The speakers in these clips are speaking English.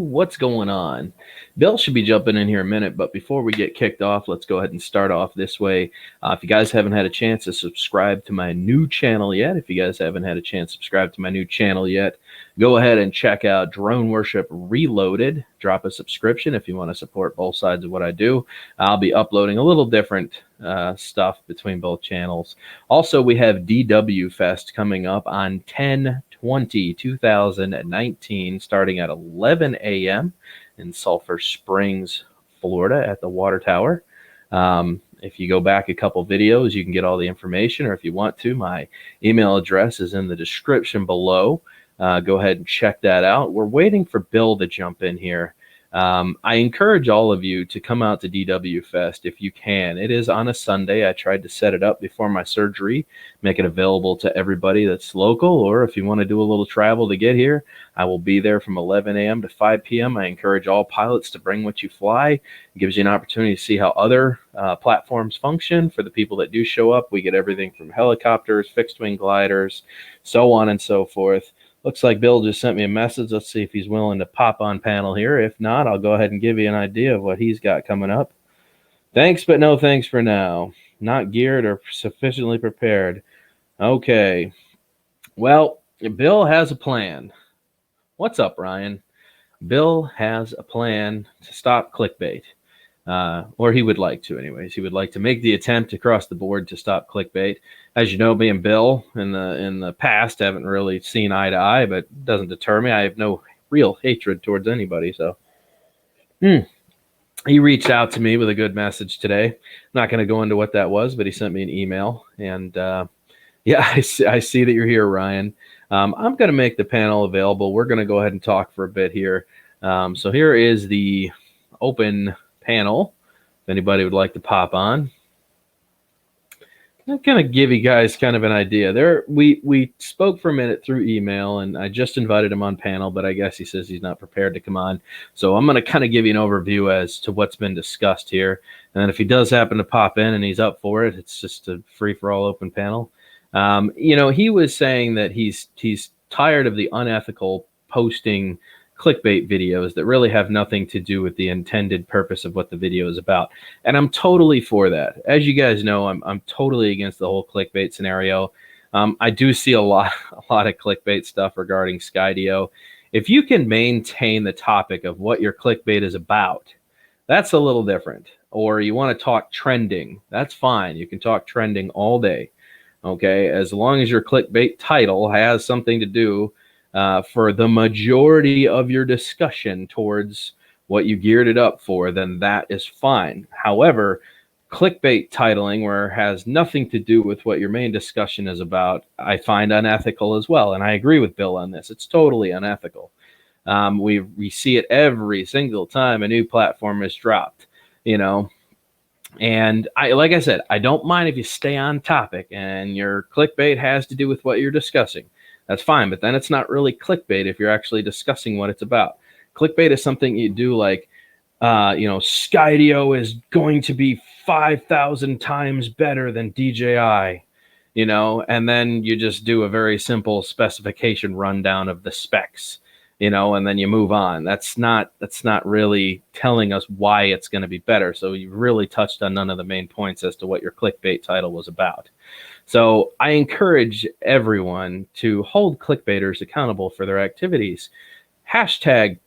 what's going on? Bill should be jumping in here in a minute, but before we get kicked off, let's go ahead and start off this way. If you guys haven't had a chance to subscribe to my new channel yet, go ahead and check out Drone Worship Reloaded. Drop a subscription if you want to support both sides of what I do. I'll be uploading a little different stuff between both channels. Also, we have DW Fest coming up on 10/20/2019, starting at 11 a.m. in Sulphur Springs, Florida, at the Water Tower. If you go back a couple videos, you can get all the information, or if you want to, my email address is in the description below. Go ahead and check that out. We're waiting for Bill to jump in here. I encourage all of you to come out to DW Fest if you can. It is on a Sunday. I tried to set it up before my surgery, make it available to everybody that's local, or if you want to do a little travel to get here, I will be there from 11 a.m. to 5 p.m. I encourage all pilots to bring what you fly. It gives you an opportunity to see how other platforms function. For the people that do show up, we get everything from helicopters, fixed-wing gliders, so on and so forth. Looks like Bill just sent me a message. Let's see if he's willing to pop on panel here. If not, I'll go ahead and give you an idea of what he's got coming up. Thanks, but no thanks for now. Not geared or sufficiently prepared. Okay. Well, Bill has a plan. What's up, Ryan? Bill has a plan to stop clickbait. Or he would like to anyways. He would like to make the attempt across the board to stop clickbait. As you know, me and Bill in the past haven't really seen eye to eye, but it doesn't deter me. I have no real hatred towards anybody. So he reached out to me with a good message today. I'm not going to go into what that was, but he sent me an email. And yeah, I see that you're here, Ryan. I'm going to make the panel available. We're going to go ahead and talk for a bit here. So here is the open panel, if anybody would like to pop on. I'm going to give you guys kind of an idea. We spoke for a minute through email, and I just invited him on panel, but I guess he says he's not prepared to come on. So I'm going to kind of give you an overview as to what's been discussed here. And then if he does happen to pop in and he's up for it, it's just a free-for-all open panel. He was saying that he's tired of the unethical posting clickbait videos that really have nothing to do with the intended purpose of what the video is about. And I'm totally for that. As you guys know, I'm totally against the whole clickbait scenario. I do see a lot of clickbait stuff regarding Skydio. If you can maintain the topic of what your clickbait is about, that's a little different. Or you want to talk trending, that's fine. You can talk trending all day. Okay, as long as your clickbait title has something to do for the majority of your discussion towards what you geared it up for, then that is fine. However, clickbait titling where it has nothing to do with what your main discussion is about, I find unethical as well. And I agree with Bill on this. It's totally unethical. We see it every single time a new platform is dropped, And like I said, I don't mind if you stay on topic and your clickbait has to do with what you're discussing. That's fine, but then it's not really clickbait if you're actually discussing what it's about. Clickbait is something you do like, Skydio is going to be 5,000 times better than DJI, and then you just do a very simple specification rundown of the specs, and then you move on. That's not really telling us why it's going to be better. So you really touched on none of the main points as to what your clickbait title was about. So I encourage everyone to hold clickbaiters accountable for their activities. Hashtag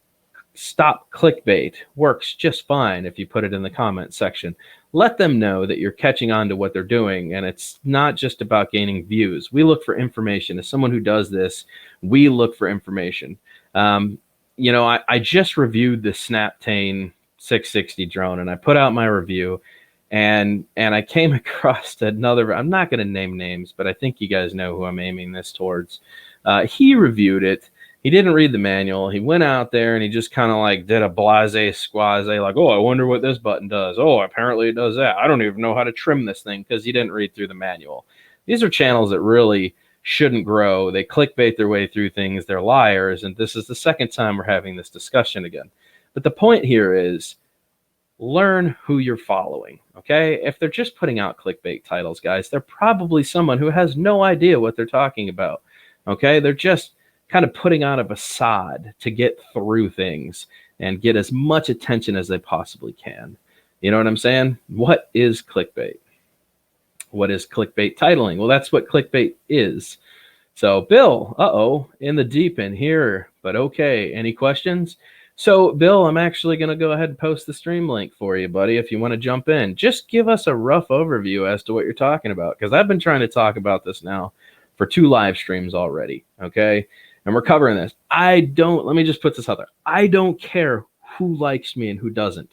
stop clickbait works just fine if you put it in the comment section. Let them know that you're catching on to what they're doing, and it's not just about gaining views. We look for information. As someone who does this, we look for information. I just reviewed the Snaptane 660 drone, and I put out my review. And I came across another, I'm not going to name names, but I think you guys know who I'm aiming this towards. He reviewed it. He didn't read the manual. He went out there and he just kind of like did a blase squaze, like, oh, I wonder what this button does. Oh, apparently it does that. I don't even know how to trim this thing, because he didn't read through the manual. These are channels that really shouldn't grow. They clickbait their way through things. They're liars. And this is the second time we're having this discussion again. But the point here is, learn who you're following, okay? If they're just putting out clickbait titles, guys, they're probably someone who has no idea what they're talking about, okay? They're just kind of putting on a facade to get through things and get as much attention as they possibly can. You know what I'm saying? What is clickbait? What is clickbait titling? Well, that's what clickbait is. So, Bill, in the deep end here, but okay. Any questions? So, Bill, I'm actually going to go ahead and post the stream link for you, buddy, if you want to jump in. Just give us a rough overview as to what you're talking about, because I've been trying to talk about this now for 2 live streams already, okay? And we're covering this. Let me just put this out there. I don't care who likes me and who doesn't,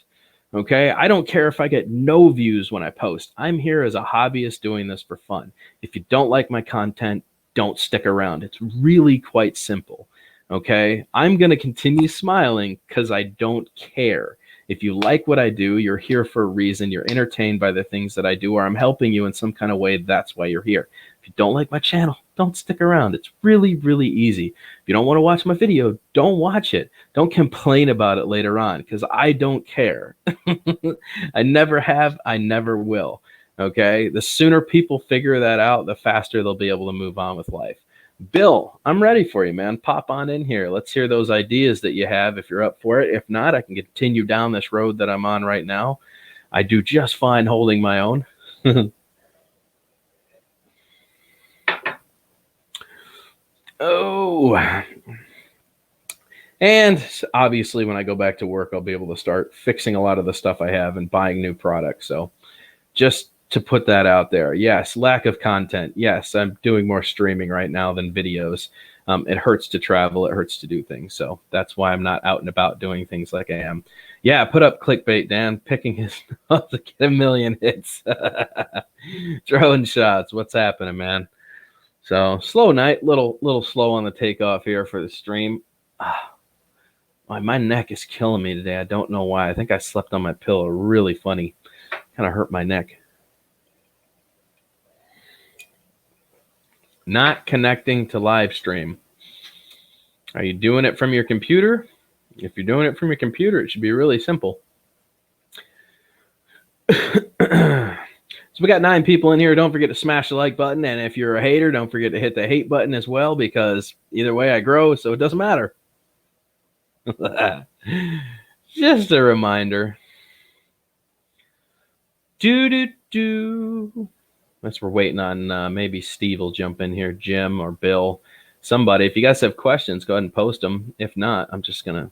okay? I don't care if I get no views when I post. I'm here as a hobbyist doing this for fun. If you don't like my content, don't stick around. It's really quite simple, okay? I'm going to continue smiling because I don't care. If you like what I do, you're here for a reason. You're entertained by the things that I do, or I'm helping you in some kind of way. That's why you're here. If you don't like my channel, don't stick around. It's really, really easy. If you don't want to watch my video, don't watch it. Don't complain about it later on, because I don't care. I never have. I never will. Okay, the sooner people figure that out, the faster they'll be able to move on with life. Bill, I'm ready for you, man. Pop on in here. Let's hear those ideas that you have if you're up for it. If not, I can continue down this road that I'm on right now. I do just fine holding my own. Oh. And obviously, when I go back to work, I'll be able to start fixing a lot of the stuff I have and buying new products. So just to put that out there. Yes, lack of content. Yes, I'm doing more streaming right now than videos. It hurts to travel. It hurts to do things. So that's why I'm not out and about doing things like I am. Yeah, put up clickbait, Dan. Picking his nose to get 1 million hits. Throwing shots. What's happening, man? So slow night. Little slow on the takeoff here for the stream. My neck is killing me today. I don't know why. I think I slept on my pillow. Really funny. Kind of hurt my neck. Not connecting to live stream. Are you doing it from your computer? If you're doing it from your computer, it should be really simple. So we got 9 people in here. Don't forget to smash the like button. And if you're a hater, don't forget to hit the hate button as well, because either way I grow, so it doesn't matter. Just a reminder. Unless we're waiting on maybe Steve will jump in here, Jim or Bill, somebody. If you guys have questions, go ahead and post them. If not, I'm just going to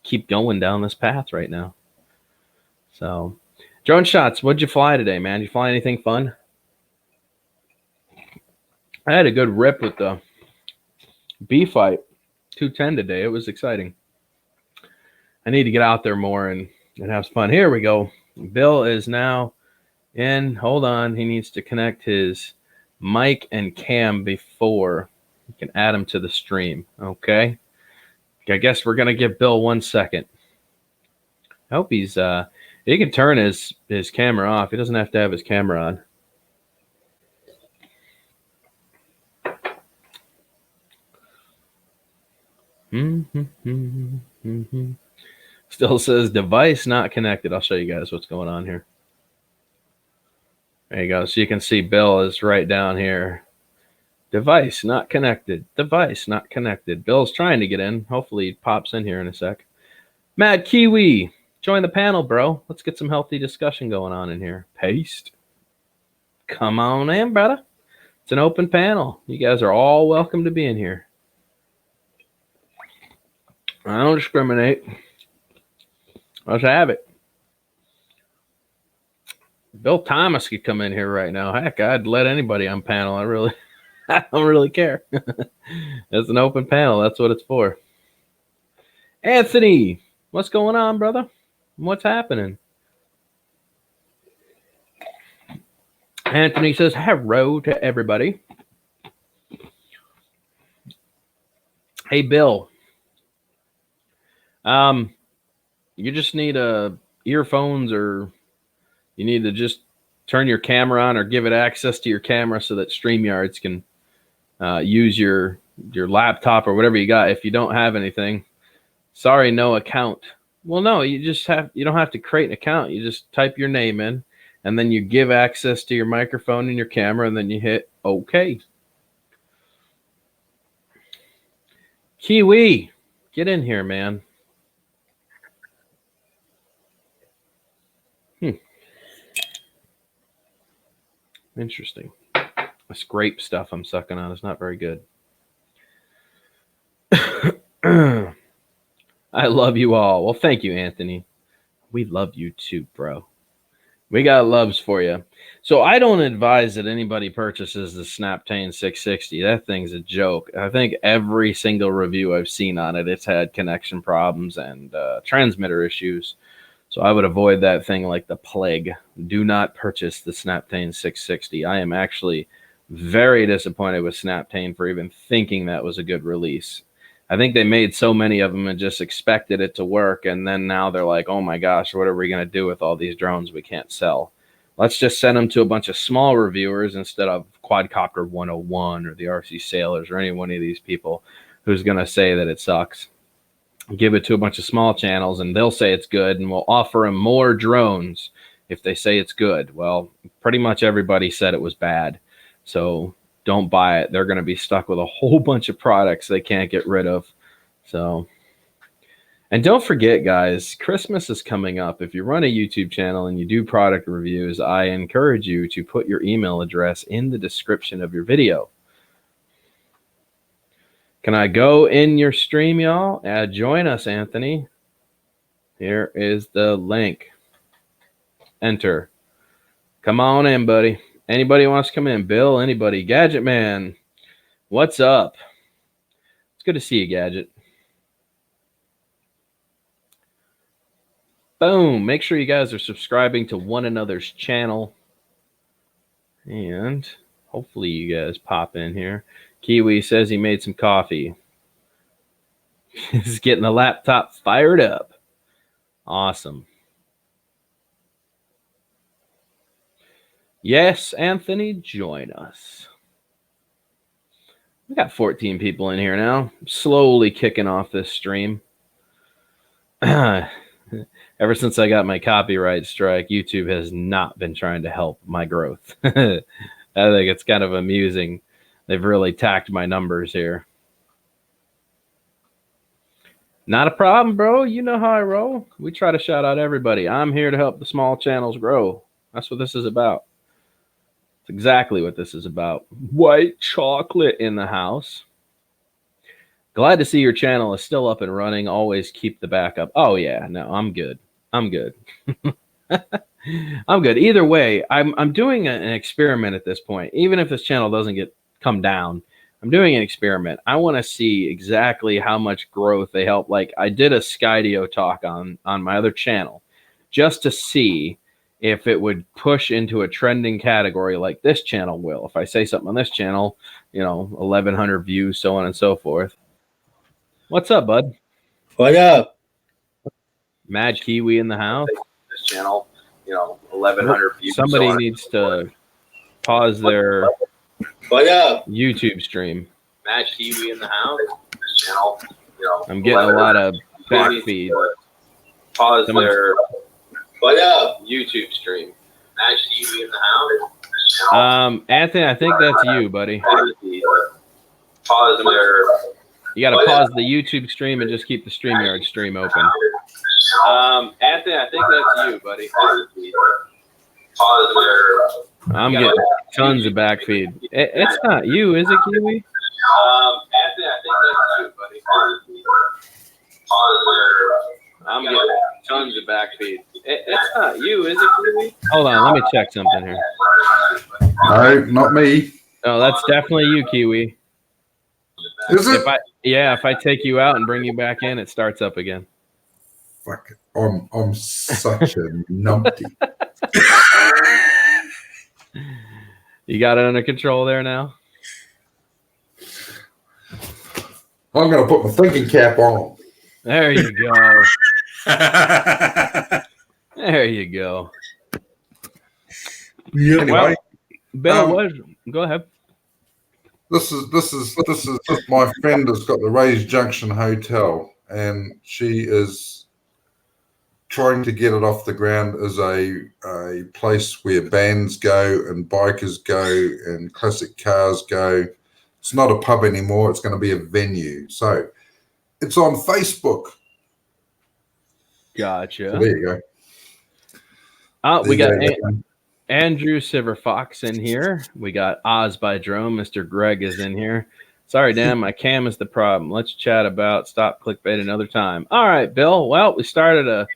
keep going down this path right now. So, drone shots, what'd you fly today, man? Did you fly anything fun? I had a good rip with the bee fight, 210 today. It was exciting. I need to get out there more and have fun. Here we go. Bill is now in. Hold on. He needs to connect his mic and cam before we can add him to the stream. Okay. I guess we're going to give Bill 1 second. I hope he's he can turn his camera off. He doesn't have to have his camera on. Still says device not connected. I'll show you guys what's going on here. There you go. So you can see Bill is right down here. Device not connected. Device not connected. Bill's trying to get in. Hopefully he pops in here in a sec. Mad Kiwi, join the panel, bro. Let's get some healthy discussion going on in here. Paste. Come on in, brother. It's an open panel. You guys are all welcome to be in here. I don't discriminate. Let's have it. Bill Thomas could come in here right now. Heck, I'd let anybody on panel. I don't really care. It's an open panel. That's what it's for. Anthony, what's going on, brother? What's happening? Anthony says hello to everybody. Hey, Bill. You just need earphones, or you need to just turn your camera on or give it access to your camera so that StreamYards can use your laptop or whatever you got. If you don't have anything, sorry, no account. Well, no, you don't have to create an account. You just type your name in, and then you give access to your microphone and your camera, and then you hit OK. Kiwi, get in here, man. Interesting. This grape stuff I'm sucking on is not very good. I love you all. Well, thank you, Anthony. We love you too, bro. We got loves for you. So I don't advise that anybody purchases the Snaptane 660. That thing's a joke. I think every single review I've seen on it, it's had connection problems and transmitter issues. So I would avoid that thing like the plague. Do not purchase the Snaptane 660. I am actually very disappointed with Snaptane for even thinking that was a good release. I think they made so many of them and just expected it to work. And then now they're like, oh my gosh, what are we going to do with all these drones we can't sell? Let's just send them to a bunch of small reviewers instead of Quadcopter 101 or the RC Sailors or any one of these people who's going to say that it sucks. Give it to a bunch of small channels and they'll say it's good, and we'll offer them more drones if they say it's good. Well, pretty much everybody said it was bad. So don't buy it. They're going to be stuck with a whole bunch of products they can't get rid of. So, and don't forget, guys, Christmas is coming up. If you run a YouTube channel and you do product reviews, I encourage you to put your email address in the description of your video. Can I go in your stream, y'all? Join us, Anthony. Here is the link. Enter. Come on in, buddy. Anybody wants to come in? Bill, anybody? Gadget Man, what's up? It's good to see you, Gadget. Boom. Make sure you guys are subscribing to one another's channel. And hopefully you guys pop in here. Kiwi says he made some coffee. He's getting the laptop fired up. Awesome. Yes, Anthony, join us. We got 14 people in here now. Slowly kicking off this stream. Ever since I got my copyright strike, YouTube has not been trying to help my growth. I think it's kind of amusing. They've really tacked my numbers here. Not a problem, bro. You know how I roll. We try to shout out everybody. I'm here to help the small channels grow. That's what this is about. It's exactly what this is about. White chocolate in the house. Glad to see your channel is still up and running. Always keep the backup. Oh, yeah. No, I'm good. I'm good. I'm good. Either way, I'm doing an experiment at this point. Even if this channel doesn't come down, I'm doing an experiment. I want to see exactly how much growth they help. Like I did a Skydio talk on my other channel just to see if it would push into a trending category like this channel will. If I say something on this channel, 1,100 views, so on and so forth. What's up, bud? What up? Mad Kiwi in the house. This channel, 1,100 views. Somebody needs to pause their YouTube stream. Mad Kiwi in the house. This channel, I'm getting a lot of backfeed. Pause their YouTube stream. Mad Kiwi in the house. Anthony, I think that's you, buddy. Pause their. You got to pause the YouTube stream and just keep the StreamYard stream open. Anthony, I think that's you, buddy. Pause their. I'm getting tons of backfeed. It's not you, is it, Kiwi? Anthony, I think that's you, buddy. Pause their. I'm getting tons of backfeed. It's not you, is it, Kiwi? Hold on, let me check something here. No, not me. No, that's definitely you, Kiwi. Is it? If I take you out and bring you back in, it starts up again. Fuck, I'm such a numpty. You got it under control there now? I'm going to put my thinking cap on. There you go. There you go. Anyway, Well, Bill, go ahead. This is my friend has got the Rays Junction Hotel, and she is trying to get it off the ground as a place where bands go and bikers go and classic cars go. It's not a pub anymore. It's going to be a venue. So It's on Facebook. Gotcha. So there you go. Oh, we got There you go. Andrew Silverfox in here. We got Oz by Drone. Mr. Greg is in here. Sorry, Dan, my cam is the problem. Let's chat about stop clickbait another time. All right, Bill. Well, we started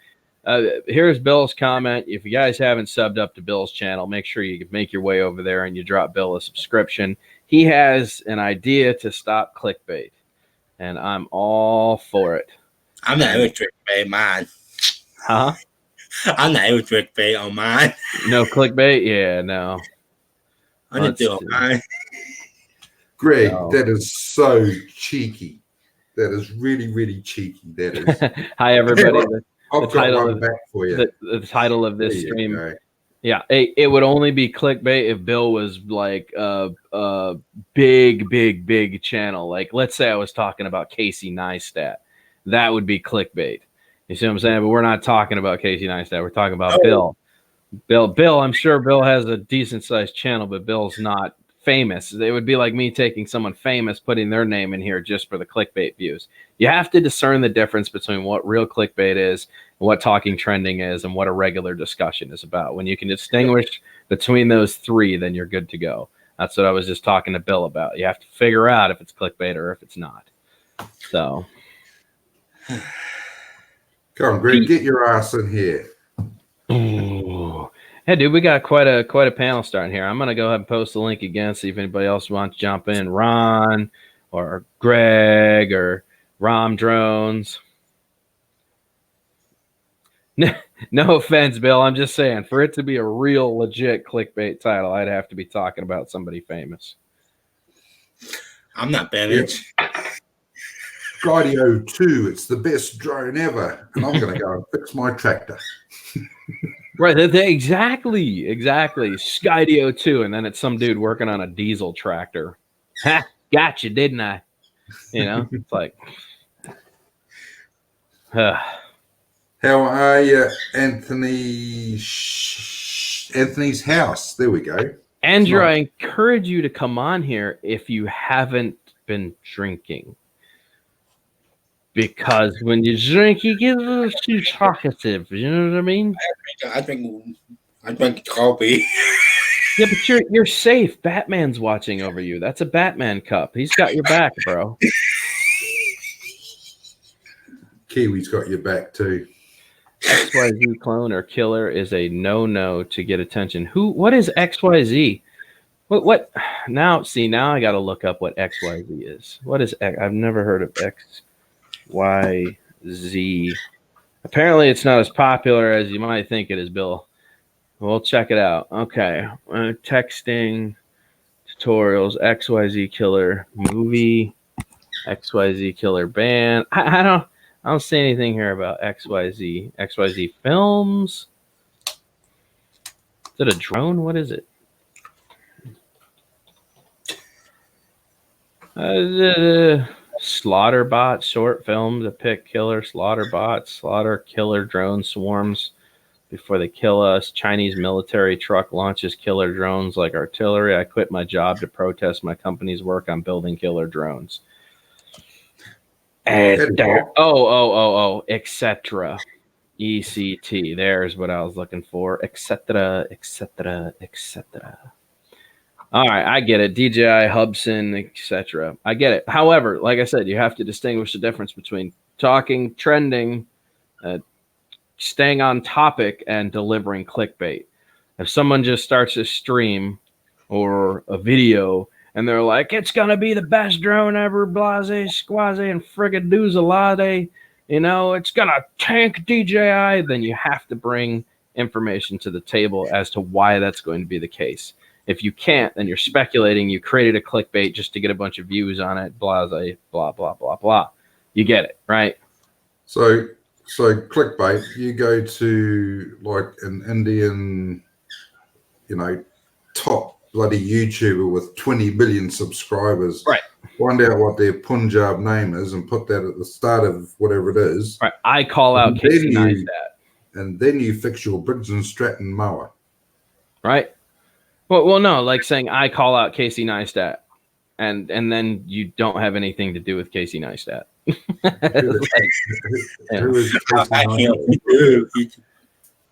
here's Bill's comment. If you guys haven't subbed up to Bill's channel, make sure you make your way over there and you drop Bill a subscription. He has an idea to stop clickbait, and I'm all for it. I'm not with clickbait, man. Huh? I'm not with clickbait on mine. No clickbait? Yeah, no. I'm just doing mine. Greg, No. that is so cheeky. That is really, really cheeky. That is. Hi, everybody. I've got one back for you. The title of this There you stream. go. Yeah, it would only be clickbait if Bill was like a big channel. Like, let's say I was talking about Casey Neistat. That would be clickbait. You see what I'm saying? But we're not talking about Casey Neistat. We're talking about Bill. Bill, I'm sure Bill has a decent sized channel, but Bill's not famous. It would be like me taking someone famous, putting their name in here just for the clickbait views. You have to discern the difference between what real clickbait is, what talking trending is, and what a regular discussion is about. When you can distinguish between those three, then you're good to go. That's what I was just talking to Bill about. You have to figure out if it's clickbait or if it's not. So, come on, Greg, get your ass in here. ooh. Hey, dude, we got quite a panel starting here. I'm gonna go ahead and post the link again, see if anybody else wants to jump in. Ron or Greg or Rom Drones. No offense, Bill. I'm just saying, for it to be a real legit clickbait title, I'd have to be talking about somebody famous. I'm not famous. Skydio 2, it's the best drone ever. And I'm going to go and fix my tractor. Right, exactly. Skydio 2, and then it's some dude working on a diesel tractor. Ha, gotcha, didn't I? You know, it's like... How are you, Anthony? Anthony's house. There we go. Andrew, I encourage you to come on here if you haven't been drinking. Because when you drink, you get a little too talkative. You know what I mean? I drink coffee. Yeah, but you're safe. Batman's watching over you. That's a Batman cup. He's got your back, bro. Kiwi's got your back too. XYZ clone or killer is a no to get attention. What is XYZ? What now? See, now I got to look up what XYZ is. What is X? I've never heard of XYZ. Apparently, it's not as popular as you might think it is, Bill. We'll check it out. Okay, texting tutorials. XYZ killer movie. XYZ killer band. I don't see anything here about XYZ. XYZ films. Is it a drone? What is it? Slaughter short films. A pick killer. Slaughter bots. Slaughter killer drone swarms before they kill us. Chinese military truck launches killer drones like artillery. I quit my job to protest my company's work on building killer drones. Etc. ECT. There's what I was looking for. Etc. All right, I get it. DJI, Hubson, etc. I get it. However, like I said, you have to distinguish the difference between talking, trending, staying on topic, and delivering clickbait. If someone just starts a stream or a video and they're like, it's going to be the best drone ever, blase, squaze, and frigadoozalade, you know, it's going to tank DJI, then you have to bring information to the table as to why that's going to be the case. If you can't, then you're speculating. You created a clickbait just to get a bunch of views on it, blase, blah, blah, blah, blah. You get it, right? So clickbait, you go to like an Indian, you know, top bloody YouTuber with 20 million subscribers. Right. Find out what their Punjab name is and put that at the start of whatever it is. Right. I call out Casey Neistat. And then you fix your Briggs and Stratton mower. Right. Well, no, like saying I call out Casey Neistat. and then you don't have anything to do with Casey Neistat. Who is I can't do.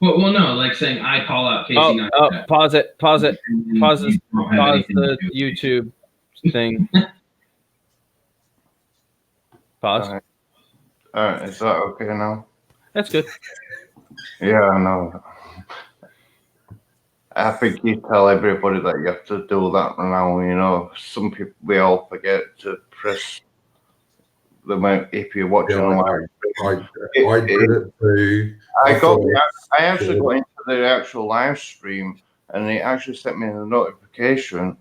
Well, no, like saying I call out Casey Neistat. Pause it. Pause the YouTube thing. Pause. All right, is that okay now? That's good. Yeah, I know. I think you tell everybody that you have to do that now. You know, some people, we all forget to press the amount if you're watching live. I did it too. I actually got into the actual live stream, and it actually sent me a notification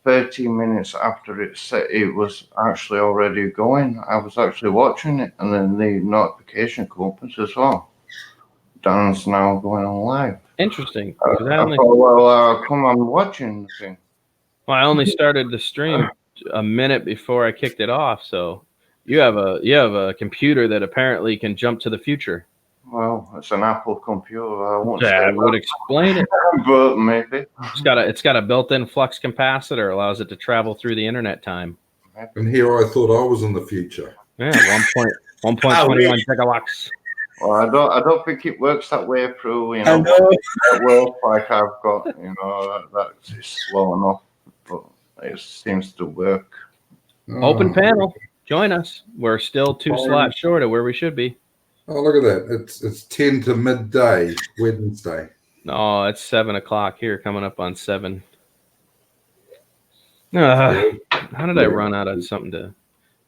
13 minutes after it was actually already going. I was actually watching it, and then the notification opens as well. Dan's now going on live. Interesting. I thought, come on, watching the thing. Well, I only started the stream a minute before I kicked it off, so you have a computer that apparently can jump to the future. Well, it's an Apple computer. I won't say that would explain it, but maybe it's got a built-in flux capacitor, allows it to travel through the internet time. And here I thought I was in the future. Yeah, 1.21 gigawatts. Well, I don't think it works that way through, you know, network like I've got, you know, that's slow enough, but it seems to work. Open panel, join us. We're still 2 slots short of where we should be. Oh, look at that! It's 10 to midday Wednesday. No, it's 7 o'clock here, coming up on 7. How did I run out of something to?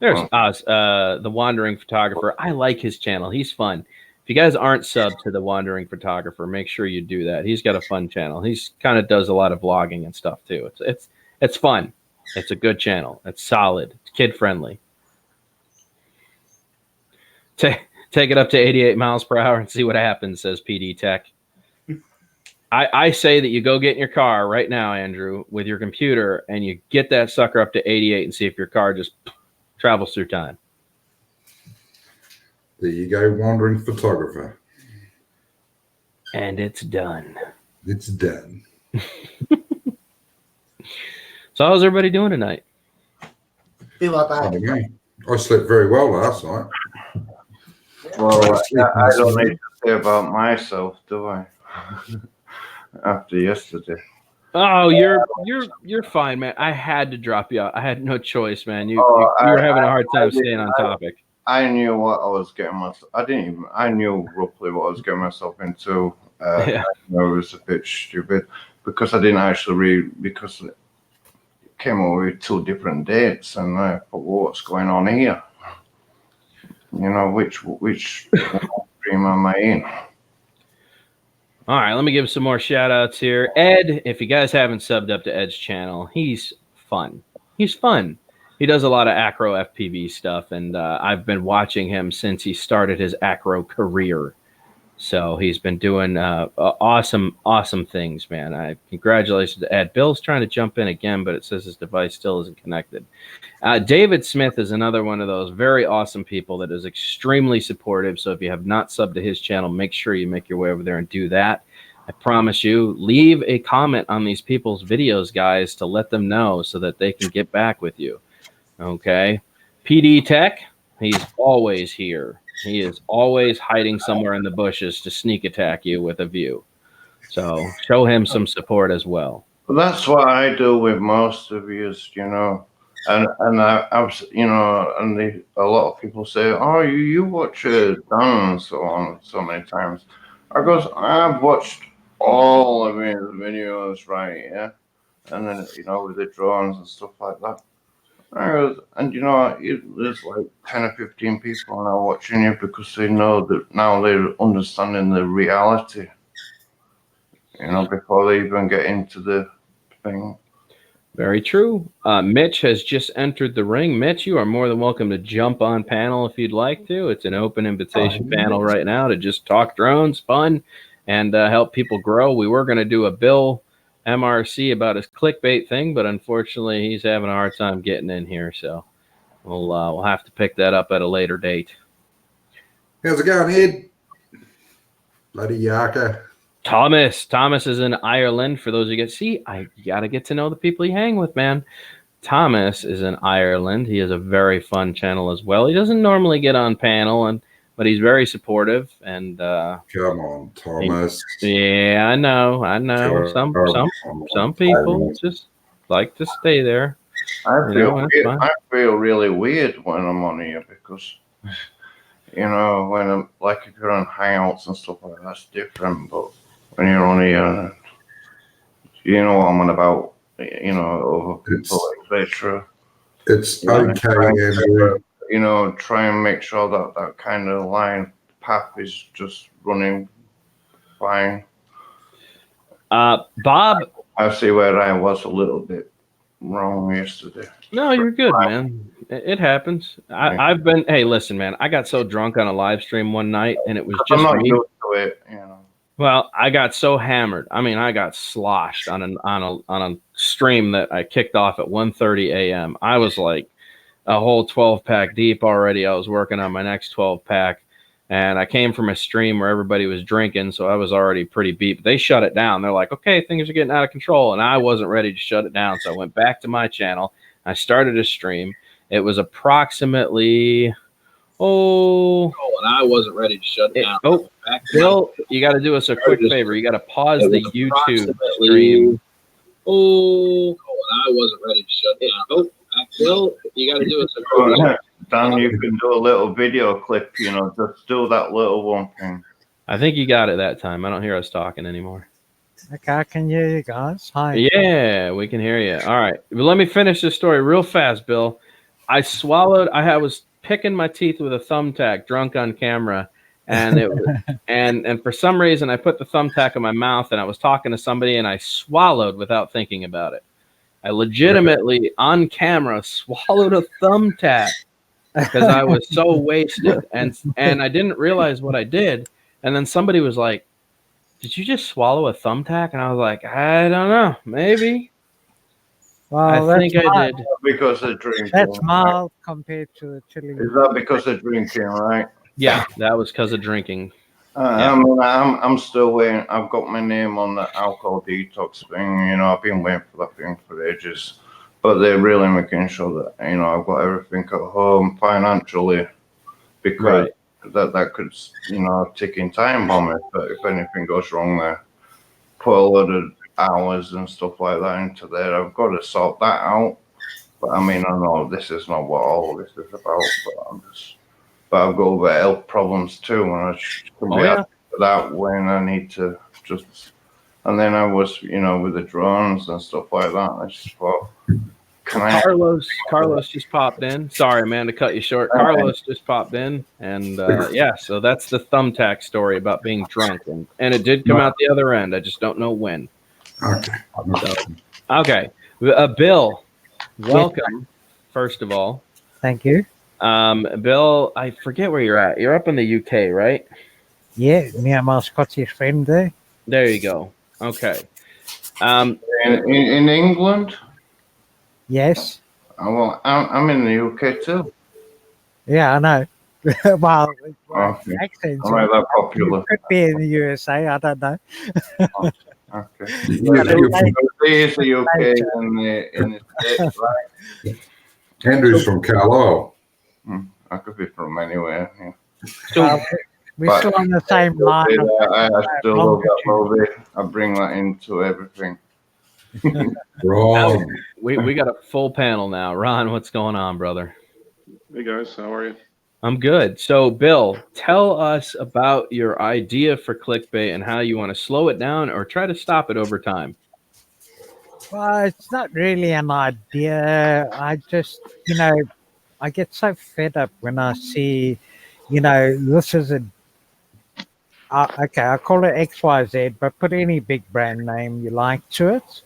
There's Oz, the Wandering Photographer. I like his channel. He's fun. If you guys aren't subbed to the Wandering Photographer, make sure you do that. He's got a fun channel. He's kind of does a lot of vlogging and stuff too. It's fun. It's a good channel. It's solid. It's kid friendly. Take it up to 88 miles per hour and see what happens, says PD Tech. I say that you go get in your car right now, Andrew, with your computer, and you get that sucker up to 88 and see if your car just travels through time. There you go, Wandering Photographer. And it's done. It's done. So how's everybody doing tonight? Feel like that. I slept very well last night. Well, I don't need to say about myself, do I? After yesterday. Oh, you're fine, man. I had to drop you out. I had no choice, man. You were having a hard time staying on topic. I knew what I was getting myself. I knew roughly what I was getting myself into. Yeah. I know it was a bit stupid because I didn't actually read, because it came over with 2 different dates, and I thought, well, what's going on here? You know, which stream am I in? All right, let me give some more shout outs here. Ed, if you guys haven't subbed up to Ed's channel, he's fun. He's fun. He does a lot of acro FPV stuff, and I've been watching him since he started his acro career. So he's been doing awesome things, man. Congratulations to Ed. Bill's trying to jump in again, but it says his device still isn't connected. David Smith is another one of those very awesome people that is extremely supportive. So if you have not subbed to his channel, make sure you make your way over there and do that. I promise you, leave a comment on these people's videos, guys, to let them know so that they can get back with you. Okay. PD Tech, he's always here. He is always hiding somewhere in the bushes to sneak attack you with a view. So show him some support as well. Well, that's what I do with most of you, you know. And I've, you know, and a lot of people say, oh, you watch Dan and so on so many times. I goes, I've watched all of his videos, right, yeah? And then, you know, with the drones and stuff like that. And you know, there's like 10 or 15 people now watching you because they know that now they're understanding the reality, you know, before they even get into the thing. Very true. Mitch has just entered the ring. Mitch, you are more than welcome to jump on panel if you'd like to. It's an open invitation panel right now to just talk drones, fun, and help people grow. We were going to do a BillM-RC about his clickbait thing, but unfortunately he's having a hard time getting in here, so we'll have to pick that up at a later date. How's it going, Ed? Bloody Yarka. Thomas is in Ireland. For those who you got to get to know the people you hang with, man. Thomas is in Ireland. He has a very fun channel as well. He doesn't normally get on panel, but he's very supportive. And Come on, Thomas. yeah, I know. Some people just like to stay there. I You know, that's fine. I feel really weird when I'm on here because, you know, when I'm like if you're on Hangouts and stuff like that, that's different. But when you're on here, you know what I'm on about. You know, other people, etc. It's okay, Andrew. You know, try and make sure that that kind of line path is just running fine. Bob, I see where I was a little bit wrong yesterday. no, you're good, man. It happens. I've been. Hey, listen, man. I got so drunk on a live stream one night, and it was I'm just not me. used to it, you know. Well, I got so hammered. I mean, I got sloshed on a stream that I kicked off at 1:30 a.m. I was like a whole 12-pack deep already. I was working on my next 12-pack, and I came from a stream where everybody was drinking, so I was already pretty beat. They shut it down. They're like, okay, things are getting out of control, and I wasn't ready to shut it down, so I went back to my channel. I started a stream. It was approximately, and I wasn't ready to shut it down. Bill, you got to do us a quick favor. You got to pause the YouTube stream. And I wasn't ready to shut it down. Bill, you got to do us a quick favor. Dan, you can do a little video clip, you know, just do that little one thing. I think you got it that time. I don't hear us talking anymore. Okay, I can hear you guys. Hi. Yeah, we can hear you. All right. Well, let me finish this story real fast, Bill. I was picking my teeth with a thumbtack, drunk on camera, and it was, and for some reason I put the thumbtack in my mouth, and I was talking to somebody, and I swallowed without thinking about it. I legitimately on camera swallowed a thumbtack because I was so wasted, and I didn't realize what I did. And then somebody was like, "Did you just swallow a thumbtack?" And I was like, "I don't know, maybe." Well, I think I did. Because of drinking. That's mild compared to the chili. Is that because of drinking, right? Yeah, that was because of drinking. I mean, I'm still waiting. I've got my name on the alcohol detox thing. You know, I've been waiting for that thing for ages. But they're really making sure that, you know, I've got everything at home financially. Because that could, you know, ticking time bomb if anything goes wrong there. Put a lot of hours and stuff like that into there. I've got to sort that out. But I mean, I know this is not what all this is about, but I've got other health problems too, and I should be happy for that when I need to just. And then I was, you know, with the drones and stuff like that. I just thought, Carlos just popped in. Sorry, man, to cut you short. Carlos just popped in, and so that's the thumbtack story about being drunk, and it did come out the other end. I just don't know when. Okay. Okay, Bill, welcome. First of all, Thank you. Bill, I forget where you're at. You're up in the UK, right? Yeah, me and my Scottish friend there. There you go. Okay. in England. Yes. Well, I'm in the UK too. Yeah, I know. well, Okay. accents. I'm not that popular. Could be in the USA. I don't know. Okay. Andrew's There's the UK in the States, right? from Carlisle. I could be from anywhere. Yeah. So, we're still on the same line. I still love that movie. I bring that into everything. Ron. we got a full panel now. Ron, what's going on, brother? Hey guys, how are you? I'm good. So, Bill, tell us about your idea for Clickbait and how you want to slow it down or try to stop it over time. Well, it's not really an idea. I just, you know, I get so fed up when I see, you know, this is okay, I call it XYZ, but put any big brand name you like to it.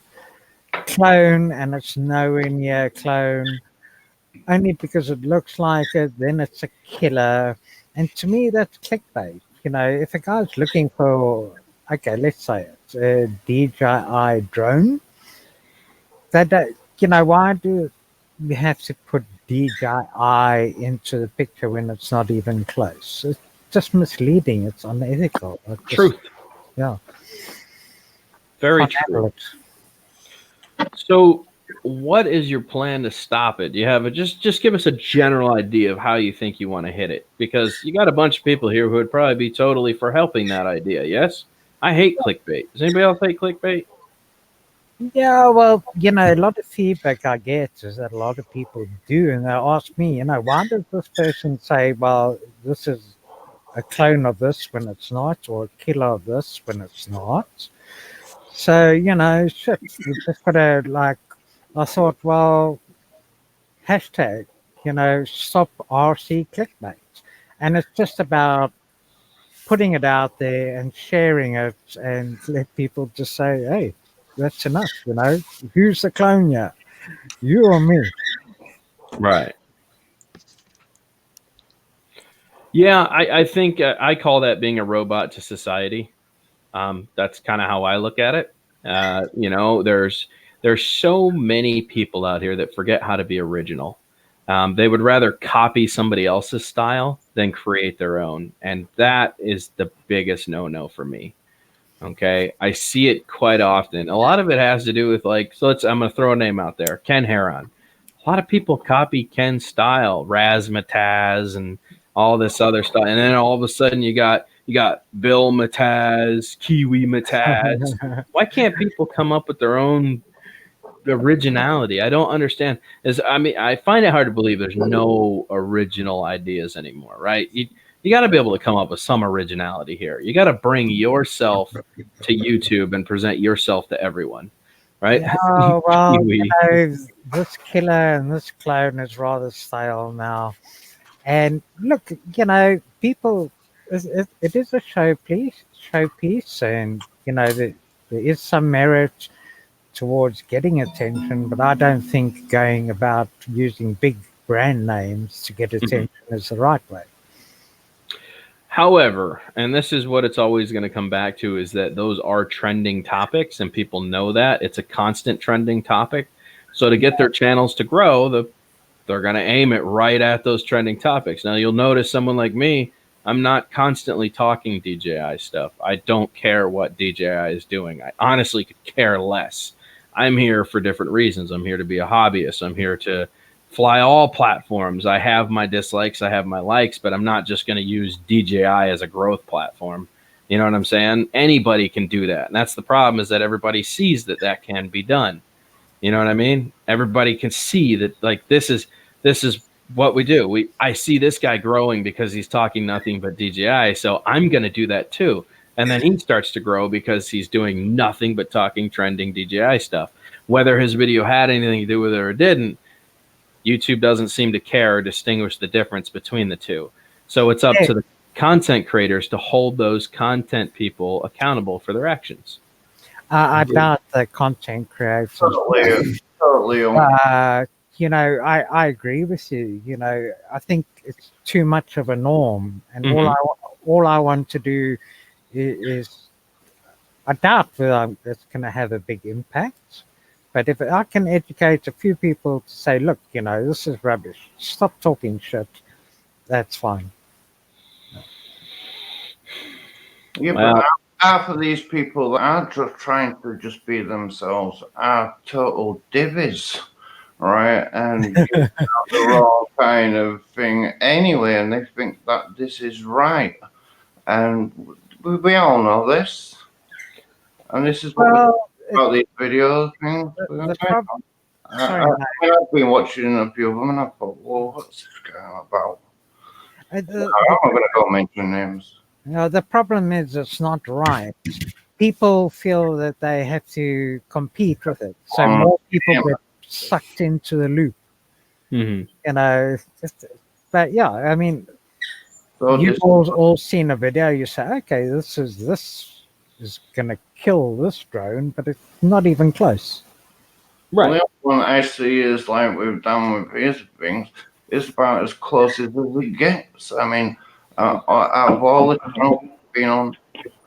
Clone, and it's nowhere near clone. Only because it looks like it, then it's a killer. And to me, that's clickbait. You know, if a guy's looking for, okay, let's say it's a DJI drone, you know, why do we have to put DJI into the picture when it's not even close? It's just misleading. It's unethical. Truth. Yeah. Very true. So what is your plan to stop it? Do you have just give us a general idea of how you think you want to hit it? Because you got a bunch of people here who would probably be totally for helping that idea. Yes, I hate clickbait. Does anybody else hate clickbait? Yeah, well, a lot of feedback I get is that a lot of people do, and they ask me, why does this person say, well, this is a clone of this when it's not, or a killer of this when it's not? So, shit, you just gotta, like, I thought, well, hashtag, stop RC clickbait. And it's just about putting it out there and sharing it and let people just say, hey, that's enough, Who's the clone yet? You or me? Right. Yeah, I think I call that being a robot to society. That's kind of how I look at it. There's so many people out here that forget how to be original. They would rather copy somebody else's style than create their own, and that is the biggest no-no for me. Okay, I see it quite often. A lot of it has to do with I'm going to throw a name out there, Ken Heron. A lot of people copy Ken's style, razzmatazz, and all this other stuff, and then all of a sudden you got BillM-RC, Kiwi Mataz. Why can't people come up with their own originality? I don't understand. I find it hard to believe there's no original ideas anymore, right? You got to be able to come up with some originality here. You got to bring yourself to YouTube and present yourself to everyone, right? Oh, well, this killer and this clone is rather stale now. And look, people, it is a showpiece, and there is some merit towards getting attention, but I don't think going about using big brand names to get attention is the right way. However, and this is what it's always going to come back to, is that those are trending topics, and people know that it's a constant trending topic. So to get their channels to grow, they're going to aim it right at those trending topics. Now, you'll notice someone like me, I'm not constantly talking DJI stuff. I don't care what DJI is doing. I honestly could care less. I'm here for different reasons. I'm here to be a hobbyist. I'm here to fly all platforms. I have my dislikes, I have my likes, but I'm not just going to use DJI as a growth platform. You know what I'm saying? Anybody can do that. And that's the problem, is that everybody sees that can be done. You know what I mean? Everybody can see that, like, this is what we do. I see this guy growing because he's talking nothing but DJI, so I'm going to do that too. And then he starts to grow because he's doing nothing but talking trending DJI stuff. Whether his video had anything to do with it or didn't, YouTube doesn't seem to care or distinguish the difference between the two. So it's up to the content creators to hold those content people accountable for their actions. I doubt the content creators. Totally. I agree with you. I think it's too much of a norm, and all I want to do is I doubt whether it's going to have a big impact. But if I can educate a few people to say, look, this is rubbish, stop talking shit, that's fine. Yeah, but half of these people that are just trying to just be themselves are total divvies, right? And the wrong kind of thing anyway, and they think that this is right. And we all know this. And this is what about these video things. I've been watching a few of them, and I thought, well, what's this guy about? I'm not going to go mention names. The problem is it's not right. People feel that they have to compete with it, so more people get sucked into the loop. But yeah, I mean, so you've all seen a video. You say, okay, this is going to kill this drone, but it's not even close. Right. The other one actually is like we've done with his things. It's about as close as it gets. I mean, out of all the channels been on,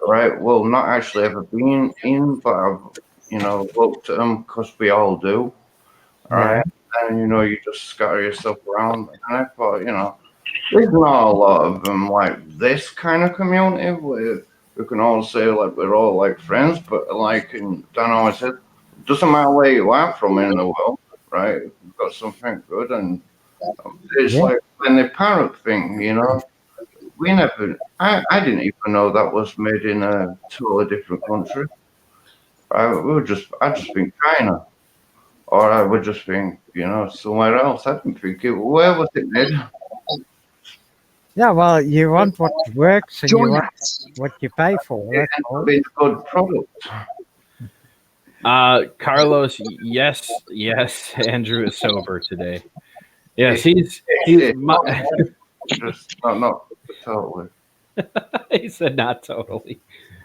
right? Well, not actually ever been in, but I've looked at them because we all do, right? And you just scatter yourself around. And I thought, there's not a lot of them like this kind of community where we can all say like we're all like friends, but like Dan always said, doesn't matter where you are from in the world, right? We've got something good, and it's Yeah. like when the parrot thing, you know. I didn't even know that was made in a totally different country. I just think China, or I would just think, somewhere else. I didn't think where was it made? Yeah, well, you want what works and you Join want us. what you pay for. It That's ends all. up being a good product. Carlos, yes, Andrew is sober today. Yes, he's Just not totally. he said not totally.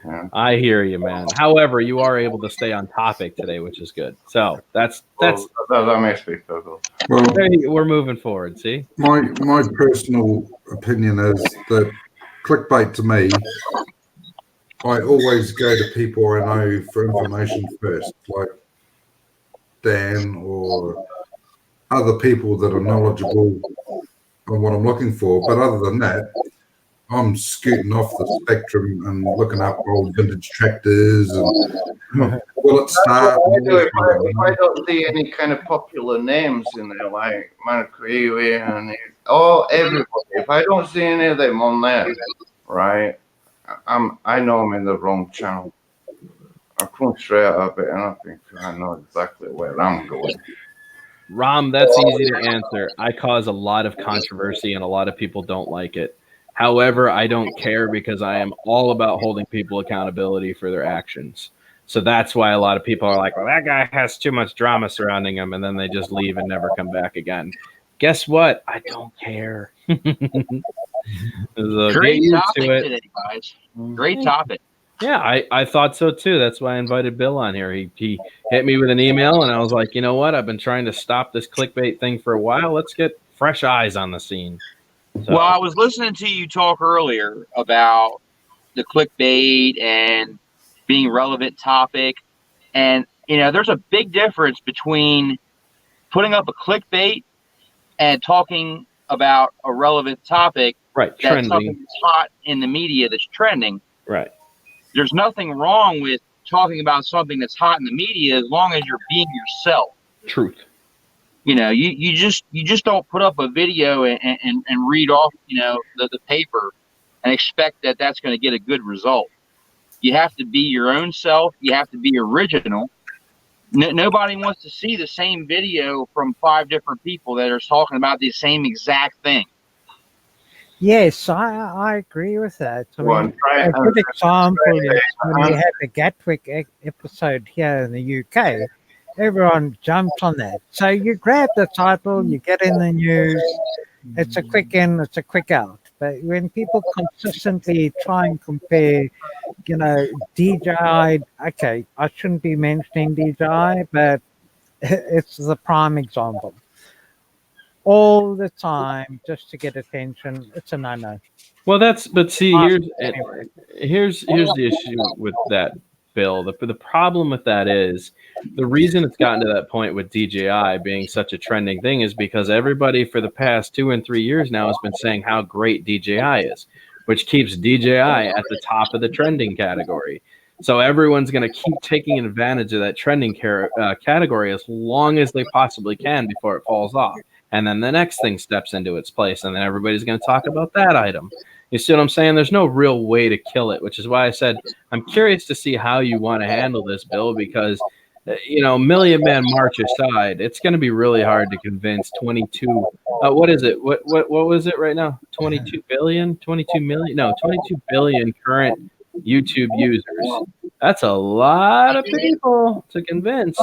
Yeah. I hear you, man. However, you are able to stay on topic today, which is good. So that's Well, that makes me feel good. Well, we're moving forward. See, my personal opinion is that clickbait to me, I always go to people I know for information first, like Dan or other people that are knowledgeable on what I'm looking for. But other than that, I'm scooting off the spectrum and looking up old vintage tractors and will it start? If I don't see any kind of popular names in there, like Manakriwi and everybody, if I don't see any of them on there, right, I know I'm in the wrong channel. I come straight out of it and I think I know exactly where I'm going. Rom, that's easy to answer. I cause a lot of controversy and a lot of people don't like it. However, I don't care because I am all about holding people accountability for their actions. So that's why a lot of people are like, well, that guy has too much drama surrounding him, and then they just leave and never come back again. Guess what? I don't care. So Great topic today, guys. Great topic. Yeah, I thought so too. That's why I invited Bill on here. He hit me with an email, and I was like, you know what? I've been trying to stop this clickbait thing for a while. Let's get fresh eyes on the scene. So, Well, I was listening to you talk earlier about the clickbait and being a relevant topic. And, there's a big difference between putting up a clickbait and talking about a relevant topic. right, That's trending. something that's hot in the media that's trending. Right. There's nothing wrong with talking about something that's hot in the media as long as you're being yourself. Truth. You just don't put up a video and read off, the paper and expect that that's going to get a good result. You have to be your own self. You have to be original. Nobody wants to see the same video from 5 different people that are talking about the same exact thing. Yes, I agree with that. I Well, mean, a good example is when we had the Gatwick episode here in the UK, everyone jumped on that. So you grab the title, you get in the news, it's a quick in, it's a quick out. But when people consistently try and compare, DJI, okay, I shouldn't be mentioning DJI, but it's the prime example. All the time, just to get attention, it's a no-no. Well, but see, Anyway. here's the issue with that, Bill. The problem with that is the reason it's gotten to that point with DJI being such a trending thing is because everybody for the past 2 and 3 years now has been saying how great DJI is, which keeps DJI at the top of the trending category. So everyone's going to keep taking advantage of that trending category as long as they possibly can before it falls off. And then the next thing steps into its place, and then everybody's going to talk about that item. You see what I'm saying? There's no real way to kill it, which is why I said I'm curious to see how you want to handle this, Bill, because, Million Man March aside, it's going to be really hard to convince 22. What is it? What was it right now? 22 billion? 22 million? No, 22 billion current YouTube users. That's a lot of people to convince.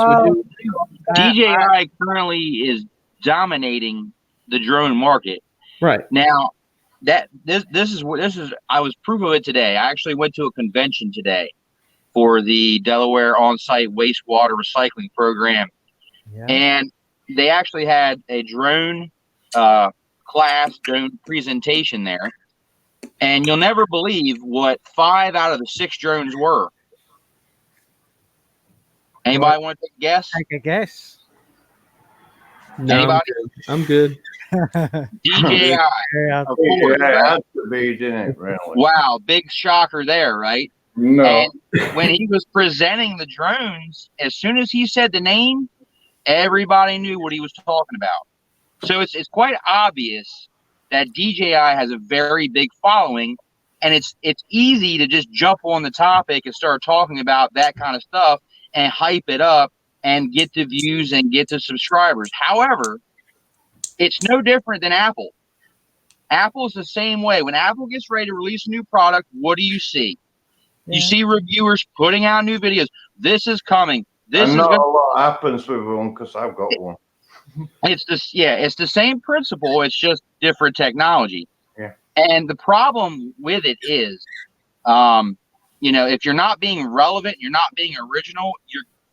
DJI currently is dominating the drone market. Right. Now, this is I was proof of it today. I actually went to a convention today for the Delaware on-site wastewater recycling program. Yeah. And they actually had a drone drone presentation there. And you'll never believe what 5 out of the 6 drones were. Anybody want to take a guess? Take a guess. No, Anybody? I'm good. DJI. Yeah, Of course, It right? had to be, didn't it, really? Wow, big shocker there, right? No. And when he was presenting the drones, as soon as he said the name, Everybody knew what he was talking about. So it's quite obvious that DJI has a very big following, and it's easy to just jump on the topic and start talking about that kind of stuff and hype it up and get the views and get the subscribers. However, it's no different than Apple. Apple's the same way. When Apple gets ready to release a new product, what do you see? You see reviewers putting out new videos. This is coming. This is not a lot happens with one because I've got one. It's the same principle. It's just different technology. Yeah. And the problem with it is, if you're not being relevant, you're not being original,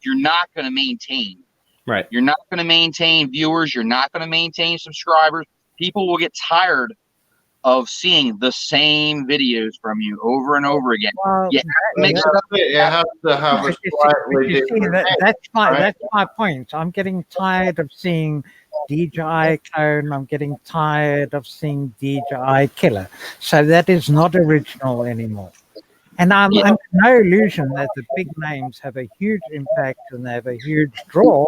you're not going to maintain. Right. You're not going to maintain viewers. You're not going to maintain subscribers. People will get tired of seeing the same videos from you over and over again. Well, You have to have a slightly different that's my point. I'm getting tired of seeing DJI clone. I'm getting tired of seeing DJI killer. So that is not original anymore. And I'm under no illusion that the big names have a huge impact and they have a huge draw.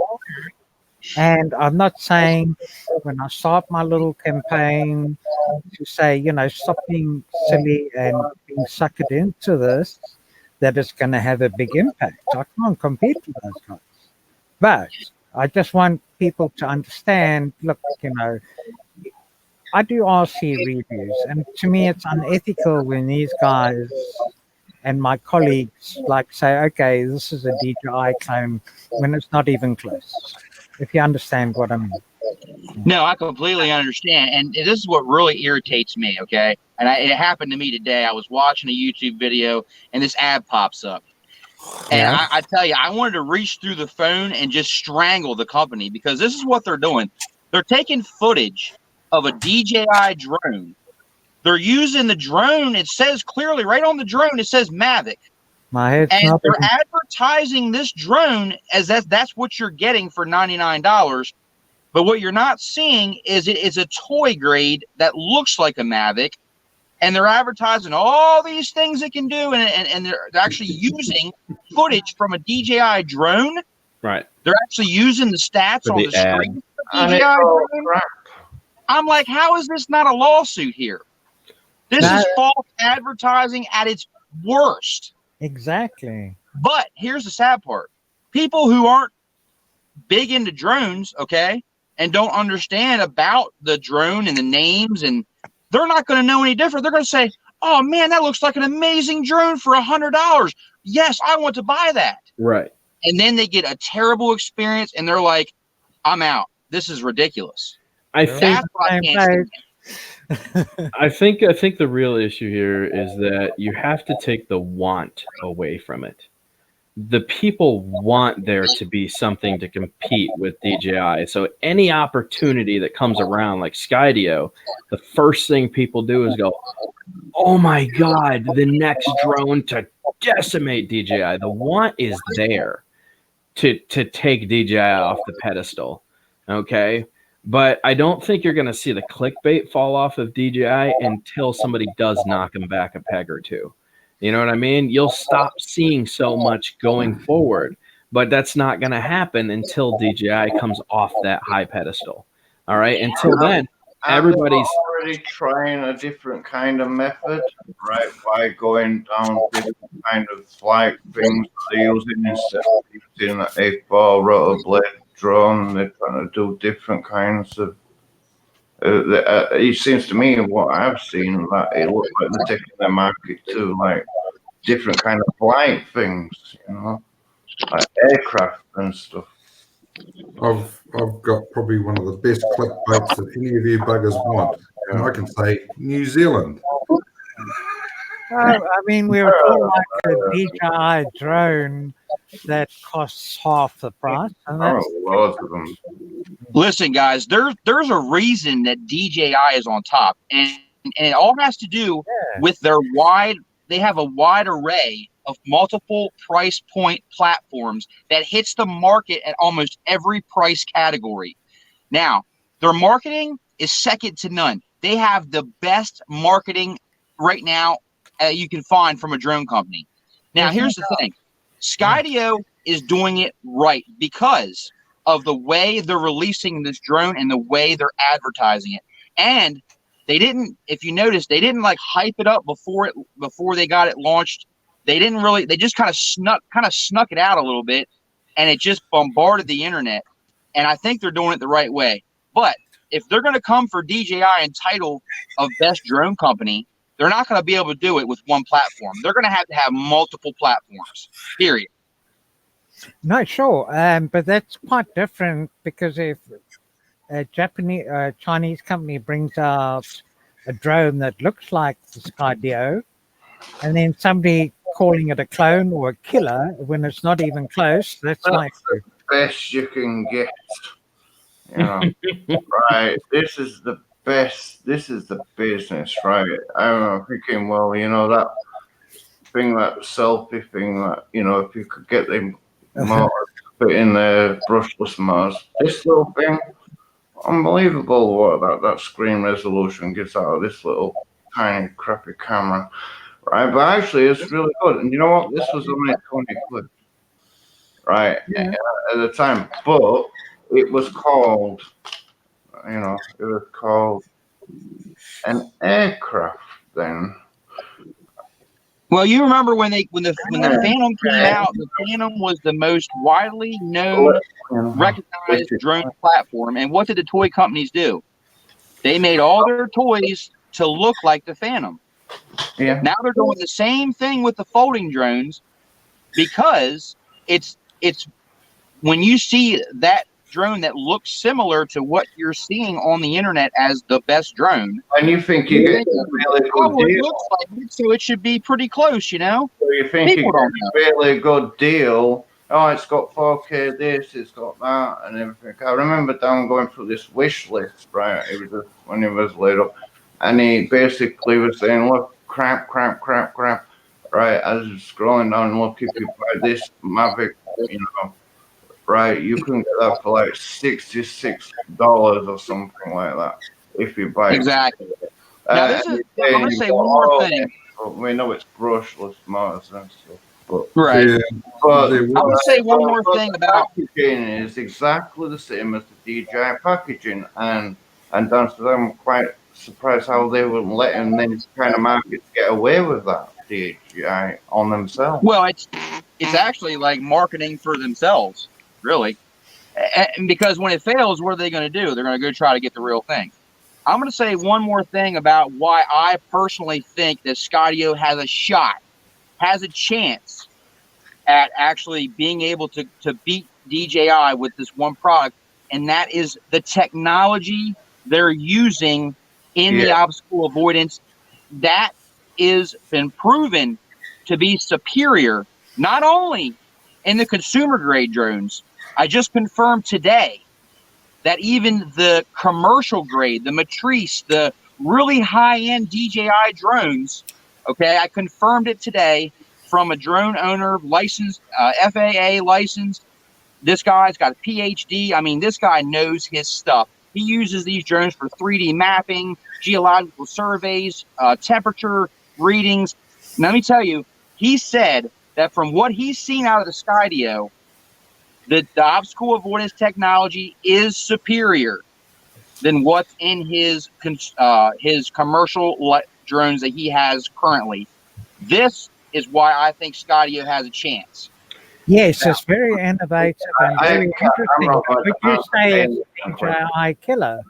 And I'm not saying when I start my little campaign to say, stop being silly and being suckered into this, that it's going to have a big impact. I can't compete with those guys. But I just want people to understand, look, I do RC reviews, and to me it's unethical when these guys and my colleagues say, okay, this is a DJI clone when it's not even close. If you understand what I mean. No, I completely understand. And this is what really irritates me, okay? And it happened to me today. I was watching a YouTube video, and this ad pops up. And I tell you, I wanted to reach through the phone and just strangle the company because this is what they're doing. They're taking footage of a DJI drone. They're using the drone. It says clearly right on the drone, it says Mavic. And they're advertising this drone as that's what you're getting for $99. But what you're not seeing is it is a toy grade that looks like a Mavic. And they're advertising all these things it can do. And they're actually using footage from a DJI drone. Right. They're actually using the stats on the screen. DJI drone. I'm like, how is this not a lawsuit here? This is false advertising at its worst. Exactly. But here's the sad part. People who aren't big into drones, okay, and don't understand about the drone and the names, and they're not going to know any different. They're going to say, oh, man, that looks like an amazing drone for $100. Yes, I want to buy that. Right. And then they get a terrible experience, and they're like, I'm out. This is ridiculous. I think the real issue here is that you have to take the want away from it. The people want there to be something to compete with DJI. So any opportunity that comes around, like Skydio, the first thing people do is go, oh my God, the next drone to decimate DJI. The want is there to take DJI off the pedestal. Okay. But I don't think you're going to see the clickbait fall off of DJI until somebody does knock them back a peg or two. You know what I mean? You'll stop seeing so much going forward, but that's not going to happen until DJI comes off that high pedestal. All right. Until then, everybody's already trying a different kind of method, right? By going down different kind of flight things they're using instead of using a 8-ball rotor blade drone. They're trying to do different kinds of. It seems to me what I've seen that it looks like they're taking their market to like different kind of flight things, like aircraft and stuff. I've got probably one of the best clickbaits that any of you buggers want, and I can say New Zealand. I mean, we were talking like a DJI drone that costs half the price. And that's lots of them. Listen, guys, there's a reason that DJI is on top, and it all has to do with their they have a wide array of multiple price point platforms that hits the market at almost every price category. Now, their marketing is second to none. They have the best marketing right now you can find from a drone company. Now, here's the thing. Skydio is doing it right because of the way they're releasing this drone and the way they're advertising it. And they didn't, if you notice, they didn't like hype it up before they got it launched. They didn't really, they just kind of snuck it out a little bit, and it just bombarded the internet. And I think they're doing it the right way. But if they're going to come for DJI and title of best drone company, they're not going to be able to do it with one platform. They're going to have multiple platforms, period. No, sure. But that's quite different, because if a Chinese company brings out a drone that looks like the Skydio, and then somebody calling it a clone or a killer when it's not even close, that's like the best you can get. You know, right? This is the best. This is the business, right? I remember thinking, well, you know, that thing, that selfie thing, that, you know, if you could get them motors put in there, brushless motors, this little thing, unbelievable what that screen resolution gets out of this little tiny crappy camera, right? But actually, it's really good. And you know what? This was only 20 quid, right? Yeah. At the time, but it was called, you know, it was called an aircraft then. Well, you remember when the Phantom came out, the Phantom was the most widely known, recognized drone platform. And what did the toy companies do? They made all their toys to look like the Phantom. Yeah. Now they're doing the same thing with the folding drones, because it's when you see that drone that looks similar to what you're seeing on the internet as the best drone, and you think you get a really good it deal, looks like it, so it should be pretty close, you know. so you think you get a really good deal. Oh, it's got 4K this, it's got that, and everything. I remember Dan going through this wish list, right? It was just when he was laid up, and he basically was saying, "Look, crap, right?" As scrolling down, look, if you buy this Mavic, you know, right, you can get that for like $66 or something like that if you buy exactly. Now this is, I'm going to say one more thing. We know it's brushless motors and stuff, but right. Yeah, but there I'm going to say one more thing about packaging is exactly the same as the DJI packaging, and Dan said I'm quite surprised how they wouldn't let them kind of markets get away with that DJI on themselves. Well, it's actually like marketing for themselves, really. And because when it fails, what are they going to do? They're going to go try to get the real thing. I'm going to say one more thing about why I personally think that Skydio has a shot, has a chance at actually being able to beat DJI with this one product, and that is the technology they're using in the obstacle avoidance. That is been proven to be superior, not only in the consumer grade drones. I just confirmed today that even the commercial grade, the Matrice, the really high-end DJI drones, okay, I confirmed it today from a drone owner, licensed, FAA licensed. This guy's got a PhD. I mean, this guy knows his stuff. He uses these drones for 3D mapping, geological surveys, temperature readings. And let me tell you, he said that from what he's seen out of the Skydio, that the obstacle avoidance technology is superior than what's in his commercial drones that he has currently. This is why I think Skydio has a chance. Yes, it's very innovative and very interesting. Would you say it's DJI killer?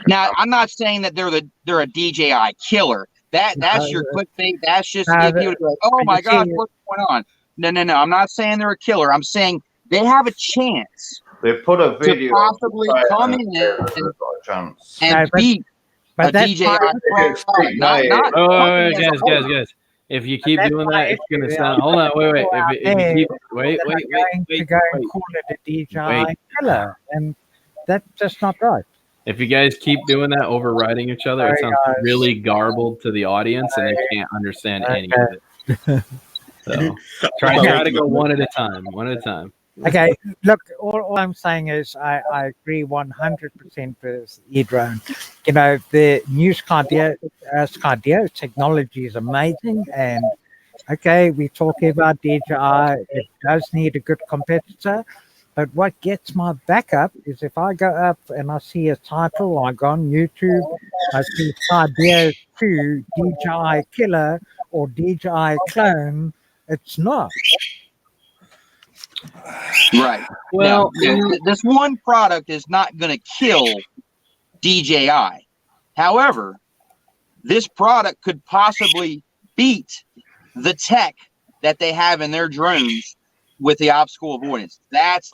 Now, I'm not saying that they're a DJI killer. That's your clickbait. That's just to get people to go, oh my God, what's going on? No. I'm not saying they're a killer. I'm saying they have a chance. They put a video to possibly come in and beat a DJI product. Guys. If you keep doing that, it's gonna sound. Hold on, wait. If you keep, wait. To go and call it a DJI killer, and that's just not right. If you guys keep doing that, overriding each other, it sounds really garbled to the audience, and they can't understand any of it. So try to go one at a time. Okay, look, all I'm saying is I agree 100% with E-Drone. You know, the new Skydio technology is amazing, and okay, we're talking about DJI. It does need a good competitor. But what gets my back up is if I go up and I see a title like on YouTube, I see Skydio 2 DJI Killer or DJI Clone. It's not. Right. Well, This one product is not going to kill DJI. However, this product could possibly beat the tech that they have in their drones with the obstacle avoidance. That's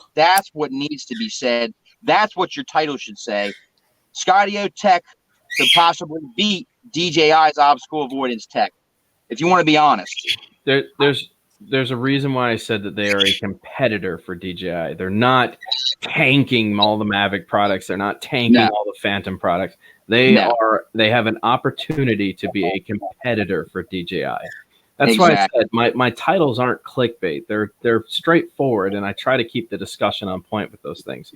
what needs to be said. That's what your title should say. Skydio tech could possibly beat DJI's obstacle avoidance tech, if you want to be honest. There's a reason why I said that they are a competitor for DJI. They're not tanking all the Mavic products. They're not tanking all the Phantom products. They have an opportunity to be a competitor for DJI. That's why I said my titles aren't clickbait. They're straightforward, and I try to keep the discussion on point with those things.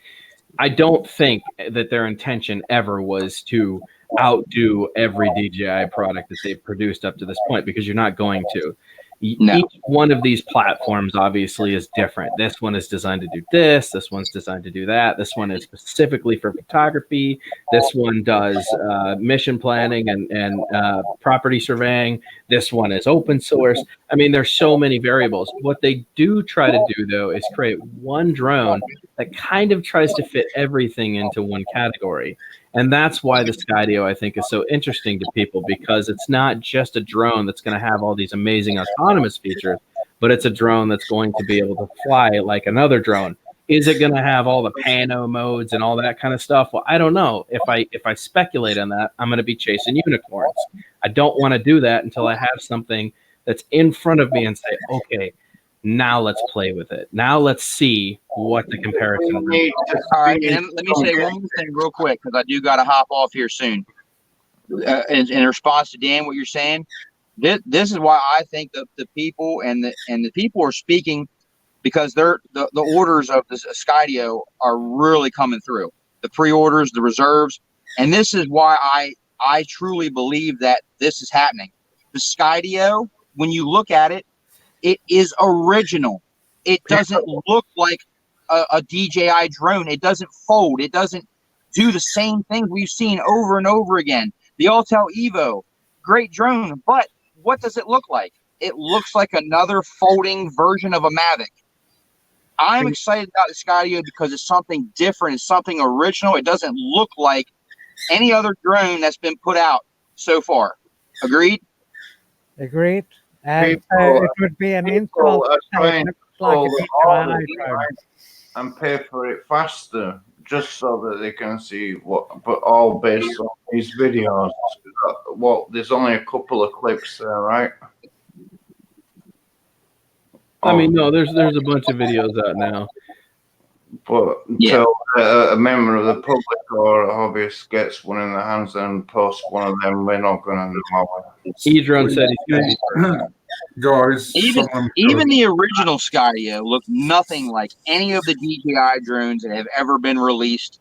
I don't think that their intention ever was to outdo every DJI product that they've produced up to this point, because you're not going to. No. Each one of these platforms obviously is different. This one is designed to do this. This one's designed to do that. This one is specifically for photography. This one does mission planning and property surveying. This one is open source. I mean, there's so many variables. What they do try to do, though, is create one drone that kind of tries to fit everything into one category. And that's why the Skydio, I think, is so interesting to people, because it's not just a drone that's going to have all these amazing autonomous features, but it's a drone that's going to be able to fly like another drone. Is it going to have all the pano modes and all that kind of stuff? Well, I don't know. If I speculate on that, I'm going to be chasing unicorns. I don't want to do that until I have something that's in front of me and say, okay, now let's play with it. Now let's see what the comparison is. All right, and let me say one more thing real quick, because I do got to hop off here soon. In response to Dan, what you're saying, this is why I think the people and the people are speaking, because the orders of the Skydio are really coming through. The pre-orders, the reserves, and this is why I truly believe that this is happening. The Skydio, when you look at it, it is original. It doesn't look like a DJI drone. It doesn't fold. It doesn't do the same things we've seen over and over again. The Autel Evo, great drone, but what does it look like? It looks like another folding version of a Mavic. I'm excited about the Skydio because it's something different. It's something original. It doesn't look like any other drone that's been put out so far. Agreed? Agreed. And it would be an insult to say it looks like a DJI drone. And pay for it faster, just so that they can see what, but all based on these videos. Well, there's only a couple of clips there, right? I mean, no, there's a bunch of videos out now. But until a member of the public or a hobbyist gets one in their hands and posts one of them, we're not going to know. Edron said he's going to be guys. Even the original Skydio looked nothing like any of the DJI drones that have ever been released.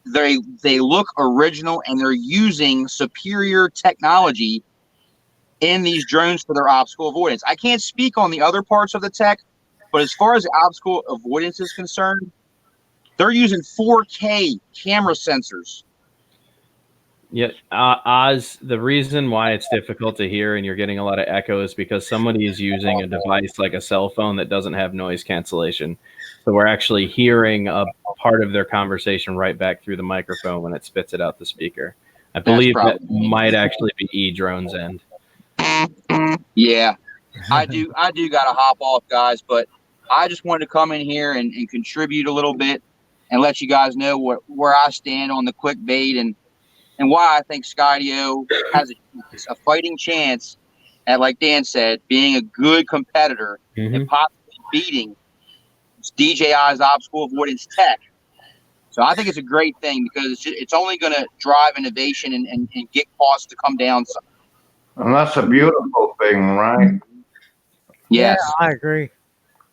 They look original, and they're using superior technology in these drones for their obstacle avoidance. I can't speak on the other parts of the tech, but as far as the obstacle avoidance is concerned, they're using 4K camera sensors. Yeah, Oz, the reason why it's difficult to hear and you're getting a lot of echo is because somebody is using a device like a cell phone that doesn't have noise cancellation. So we're actually hearing a part of their conversation right back through the microphone when it spits it out the speaker. I believe that might actually be E-Drone's end. Yeah, I do got to hop off, guys, but I just wanted to come in here and contribute a little bit and let you guys know where I stand on the clickbait and why I think Skydio has a fighting chance at, like Dan said, being a good competitor and possibly beating DJI's obstacle avoidance tech. So I think it's a great thing because it's only going to drive innovation and get costs to come down some. And that's a beautiful thing, right? Yes. Yeah, I agree.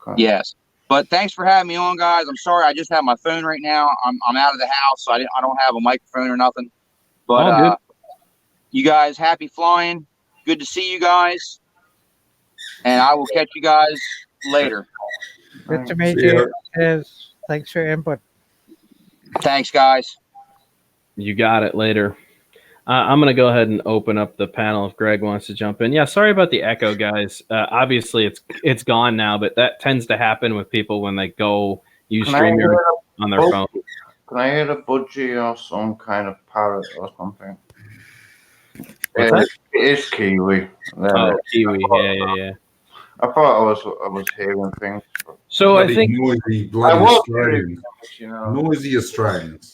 Okay. Yes. But thanks for having me on, guys. I'm sorry I just have my phone right now. I'm out of the house, so I don't have a microphone or nothing. But you guys, happy flying. Good to see you guys. and I will catch you guys later. Good to meet See ya. you. Cheers. Thanks for your input. Thanks, guys. You got it. Later. I'm going to go ahead and open up the panel if Greg wants to jump in. Yeah, sorry about the echo, guys. Obviously, it's gone now, but that tends to happen with people when they go use StreamYard on their phone. Can I hear a budgie or some kind of parrot or something? What's that? It's Kiwi. Oh, Kiwi. Yeah. I thought I was hearing things. So I Bloody think noisy, I bloody was Australians. you know. Noisy Australians.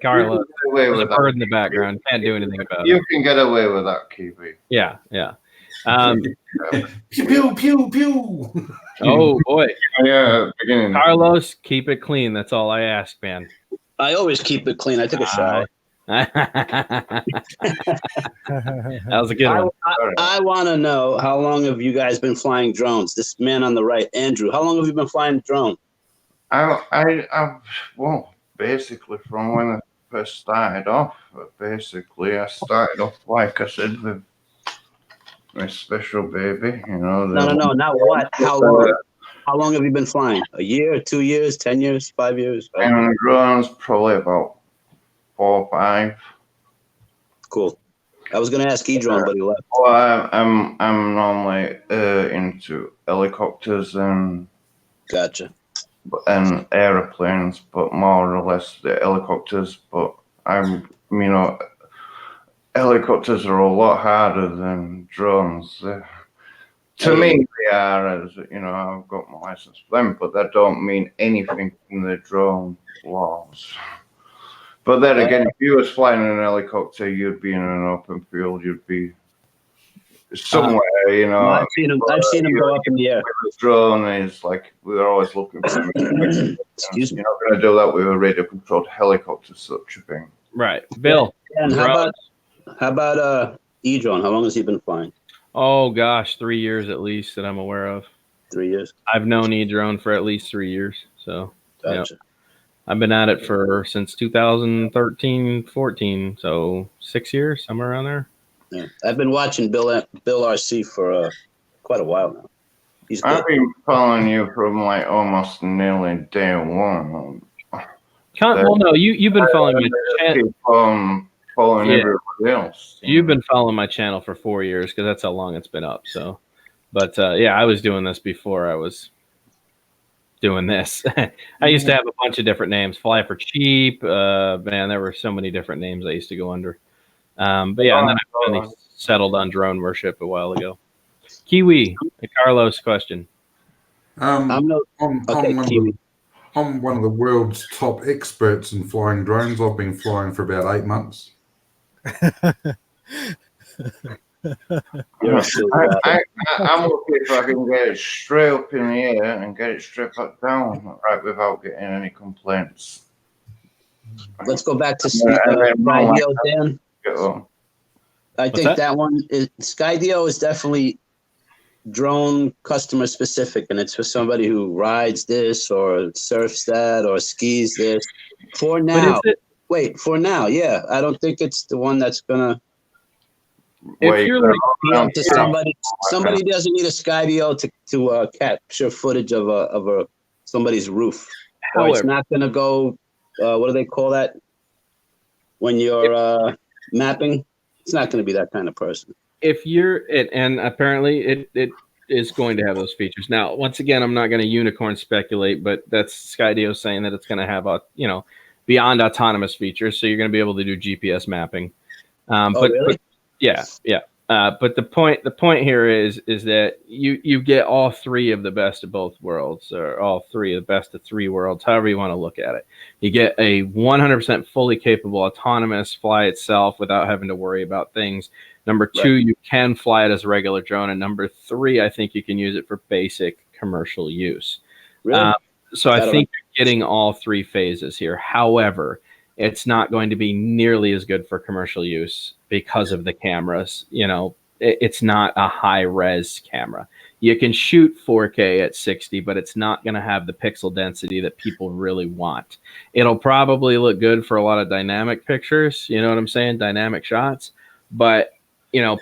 Carlo, You can get away there's a with that. bird in the background. Can't do anything about it. You can get away with that, Kiwi. Yeah. Pew pew pew. Oh boy, Yeah, beginning. Carlos, keep it clean. That's all I ask, man. I always keep it clean. I took a shower. That was a good one. I want to know, how long have you guys been flying drones? This man on the right, Andrew, how long have you been flying drone? Well, basically from when I first started off. Basically, I started off like I said with my special baby. You know. No, not what. How long? How long have you been flying? A year, 2 years, 10 years, 5 years? And drones probably about 4 or 5. Cool. I was gonna ask E-drone, but he left. Well, I'm normally into helicopters and airplanes, but more or less the helicopters. But helicopters are a lot harder than drones. To me, they are, as I've got my license for them, but that don't mean anything in the drone laws. But then again, if you was flying in an helicopter, you'd be in an open field. You'd be somewhere, I've seen them go up in the air. With a drone is like we're always looking for them. Excuse me. You're not going to do that with a radio-controlled helicopter, such a thing. Right, Bill. And how about E-drone? How long has he been flying? Oh gosh, 3 years at least that I'm aware of. 3 years. I've known E-drone for at least 3 years. So Gotcha. I've been at it since 2013, 14. So 6 years, somewhere around there. Yeah, I've been watching BillM-RC for quite a while now. He's good. I've been following you from like almost nearly day one. Well, no, you've been following my channel. Following everybody else. You've been following my channel for 4 years because that's how long it's been up. So, but I was doing this before I was doing this. I used to have a bunch of different names. Fly for Cheap. Man, there were so many different names I used to go under. But yeah, and then I finally settled on drone worship a while ago. Kiwi, the Carlos question. I'm one of the world's top experts in flying drones. I've been flying for about 8 months. I'm looking if I can get it straight up in the air and get it straight back down, right, without getting any complaints. Let's go back to Skydio, Dan. I think that one is Skydio is definitely drone customer specific, and it's for somebody who rides this or surfs that or skis this. For now, yeah. I don't think it's the one that's gonna. If you're like to somebody doesn't need a Skydio to capture footage of somebody's roof. Or it's not gonna go. What do they call that? When you're mapping, it's not going to be that kind of person. If you're and apparently it is going to have those features. Now, once again, I'm not going to unicorn speculate, but that's Skydio saying that it's going to have beyond autonomous features, so you're going to be able to do GPS mapping. Really? But the point here is that you get all three of the best of both worlds, or all three of the best of three worlds, however you want to look at it. You get a 100% fully capable autonomous fly itself without having to worry about things. Number two, you can fly it as a regular drone, and number three, I think you can use it for basic commercial use. Really? So I think you're getting all three phases here. However, it's not going to be nearly as good for commercial use because of the cameras. It's not a high res camera. You can shoot 4K at 60, but it's not going to have the pixel density that people really want. It'll probably look good for a lot of dynamic pictures. You know what I'm saying? Dynamic shots. But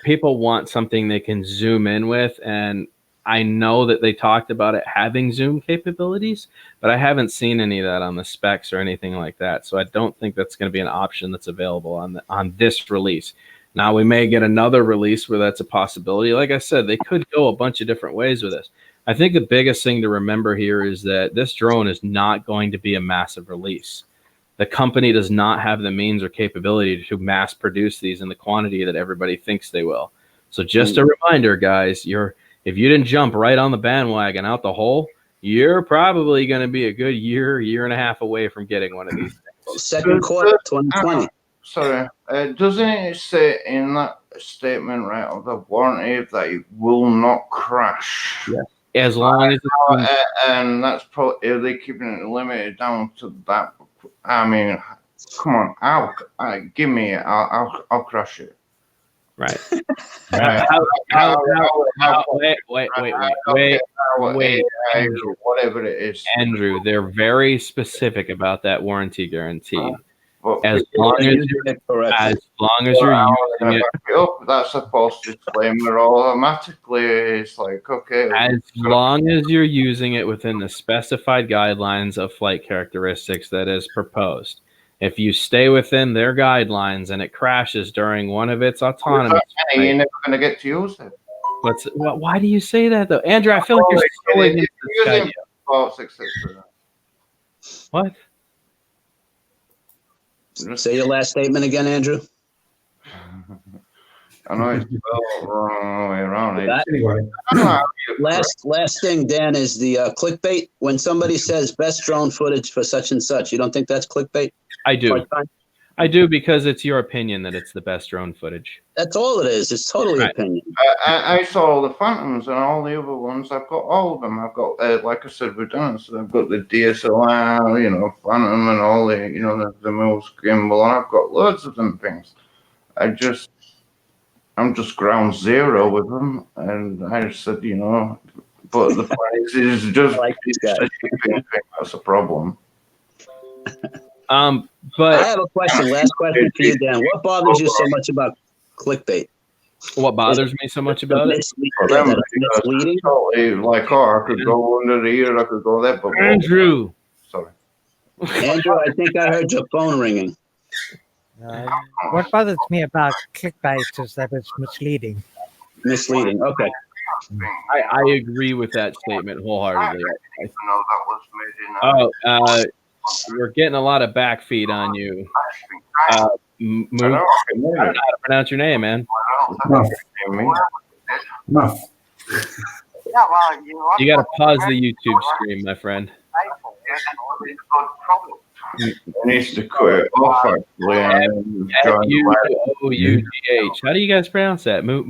people want something they can zoom in with, and I know that they talked about it having zoom capabilities, but I haven't seen any of that on the specs or anything like that. So I don't think that's going to be an option that's available on this release. Now, we may get another release where that's a possibility. Like I said, they could go a bunch of different ways with this. I think the biggest thing to remember here is that this drone is not going to be a massive release. The company does not have the means or capability to mass produce these in the quantity that everybody thinks they will. So just a reminder, guys, if you didn't jump right on the bandwagon out the hole, you're probably going to be a good year and a half away from getting one of these things. Second quarter 2020. Sorry, doesn't it say in that statement, right, of the warranty that it will not crash? Yeah. As long as and that's probably, if they're keeping it limited down to that. I mean, come on, give me it. I'll crush it. Right. Wait, Andrew, whatever it is. Andrew, they're very specific about that warranty guarantee. As long as you're using it, that's a false disclaimer automatically. It's like, okay. As long as you're using it within the specified guidelines of flight characteristics that is proposed. If you stay within their guidelines and it crashes during one of its autonomous, you're never going to get to use it. Why do you say that though, Andrew? I feel like you're so against this idea. What? Say your last statement again, Andrew. I know it's the wrong way around. Anyway. Last thing, Dan, is the clickbait. When somebody says best drone footage for such and such, you don't think that's clickbait? I do. I do, because it's your opinion that it's the best drone footage. That's all it is. It's totally opinion. I saw all the Phantoms and all the other ones. I've got all of them. I've got, like I said, redundancy. I've got the DSLR, Phantom, and all the most gimbal, and I've got loads of them things. I'm just ground zero with them, and I just said, but the price is just like these guys. That's a problem. But I have a question. Last question for you, Dan. What bothers you so much about clickbait? What bothers me so much about it? Misleading. Like, I could go under the ear, I could go there, but Andrew. Sorry, Andrew. I think I heard your phone ringing. What bothers me about clickbait is that it's misleading. Misleading. Okay. I agree with that statement wholeheartedly. We're getting a lot of backfeed on you. I don't know how to pronounce your name, man. No. You got to pause the YouTube stream, my friend. It needs to quit off, actually. F-U-O-U-G-H. How do you guys pronounce that? Muff.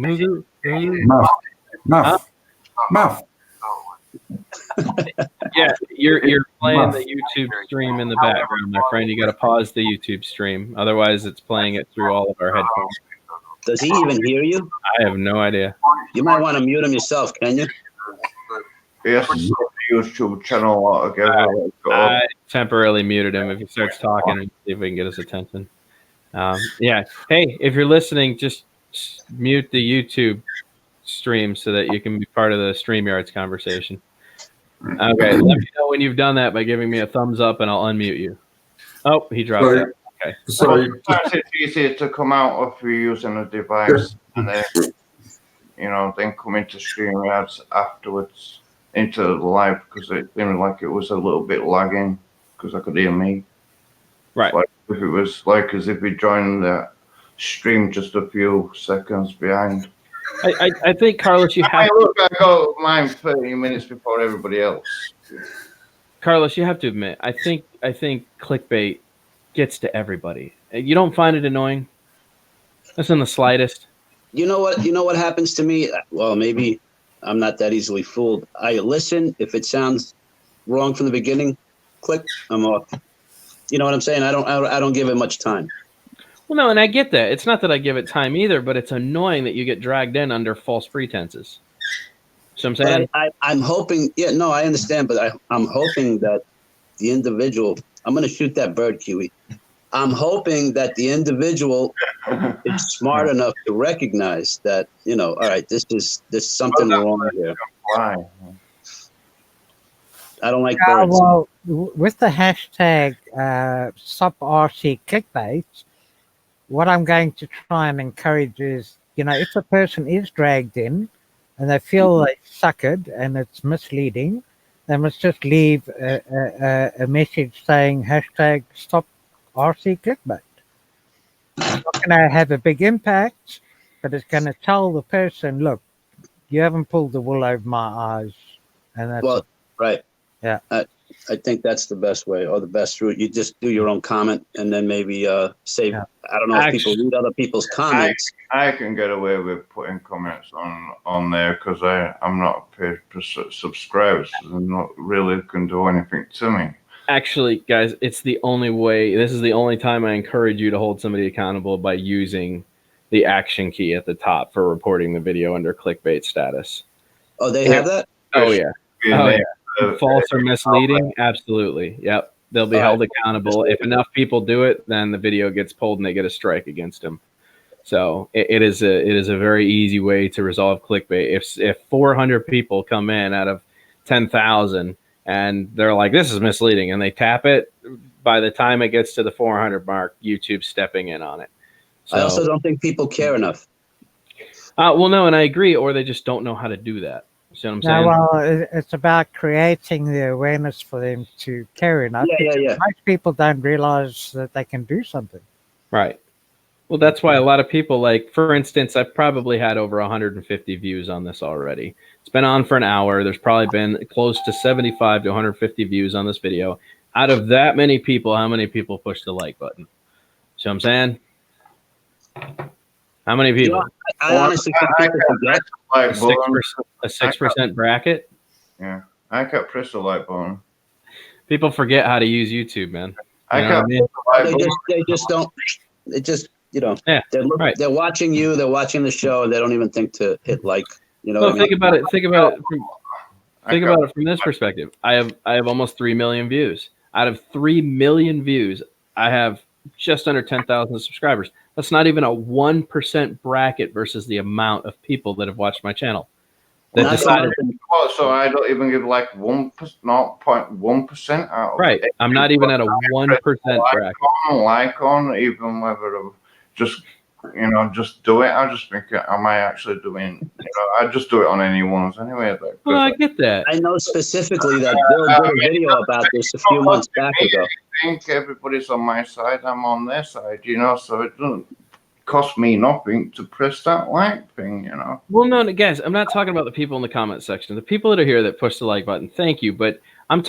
Yeah, you're playing the YouTube stream in the background, my friend. You got to pause the YouTube stream. Otherwise, it's playing it through all of our headphones. Does he even hear you? I have no idea. You might want to mute him yourself, can you? Yes, YouTube channel altogether. I temporarily muted him. If he starts talking, and see if we can get his attention. Yeah. Hey, if you're listening, just mute the YouTube stream so that you can be part of the StreamYards conversation. Okay, let me know when you've done that by giving me a thumbs up, and I'll unmute you. Oh, he dropped out. Okay. Sorry. Sometimes it's easier to come out if you're using a device and then, then come into StreamYards afterwards into the live, because it seemed like it was a little bit lagging because I could hear me. Right. Like if it was like as if you joined the stream just a few seconds behind. I think, Carlos, you have. I got mine 30 minutes before everybody else. Carlos, you have to admit, I think clickbait gets to everybody. You don't find it annoying? That's in the slightest. You know what happens to me? Well, maybe I'm not that easily fooled. I listen. If it sounds wrong from the beginning, click, I'm off. You know what I'm saying? I don't give it much time. Well, no, and I get that. It's not that I give it time either, but it's annoying that you get dragged in under false pretenses. So I'm saying, I'm hoping. Yeah, no, I understand, but I'm hoping that the individual. I'm going to shoot that bird, Kiwi. I'm hoping that the individual is smart enough to recognize that, all right, there's something wrong here. Why? I don't like Yeah, birds. well, with the hashtag StopRC Clickbait, what I'm going to try and encourage is, if a person is dragged in and they feel they suckered and it's misleading, they must just leave a message saying hashtag StopRC Clickbait. It's not going to have a big impact, but it's going to tell the person, look, you haven't pulled the wool over my eyes. And that's Well, right. Yeah. I think that's the best way or the best route. You just do your own comment and then maybe save. Yeah. I don't know if people read other people's comments. I can get away with putting comments on there because I'm not paid for subscribers. They're not really can do anything to me. Actually, guys, it's the only way. This is the only time I encourage you to hold somebody accountable by using the action key at the top for reporting the video under clickbait status. Oh, they have that? Oh, yeah. Oh, yeah. False or misleading? Absolutely. Yep. They'll be held accountable. If enough people do it, then the video gets pulled and they get a strike against them. So it is a very easy way to resolve clickbait. If 400 people come in out of 10,000 and they're like, this is misleading, and they tap it, by the time it gets to the 400 mark, YouTube's stepping in on it. So, I also don't think people care enough. Well, no, and I agree, or they just don't know how to do that. See what I'm saying? No, well, it's about creating the awareness for them to care enough. Yeah. Most people don't realize that they can do something. Right. Well, that's why a lot of people, like, for instance, I've probably had over 150 views on this already. It's been on for an hour. There's probably been close to 75 to 150 views on this video. Out of that many people, how many people push the like button? See what I'm saying? How many people? I honestly think people forget. A 6% bracket? Yeah. I can't press the like button. People forget how to use YouTube, man. I can't. They just don't. It just, yeah, they're watching you, they're watching the show, and they don't even think to hit like. Well, think about it. Think about it from this perspective. I have almost 3 million views. Out of 3 million views, I have just under 10,000 subscribers. That's not even a 1% bracket versus the amount of people that have watched my channel. That decided. So I don't even give like 0.1% out of right. it. I'm not even at a 1% bracket. Like on, even whether I'm just just do it. I just think, am I actually doing? I just do it on anyone's anyway. Well, I get that. I know specifically that Bill did a video about this a few months back ago. I think everybody's on my side. I'm on their side. So it doesn't cost me nothing to press that like thing. Well, no, guys, I'm not talking about the people in the comment section. The people that are here that push the like button, thank you. But I'm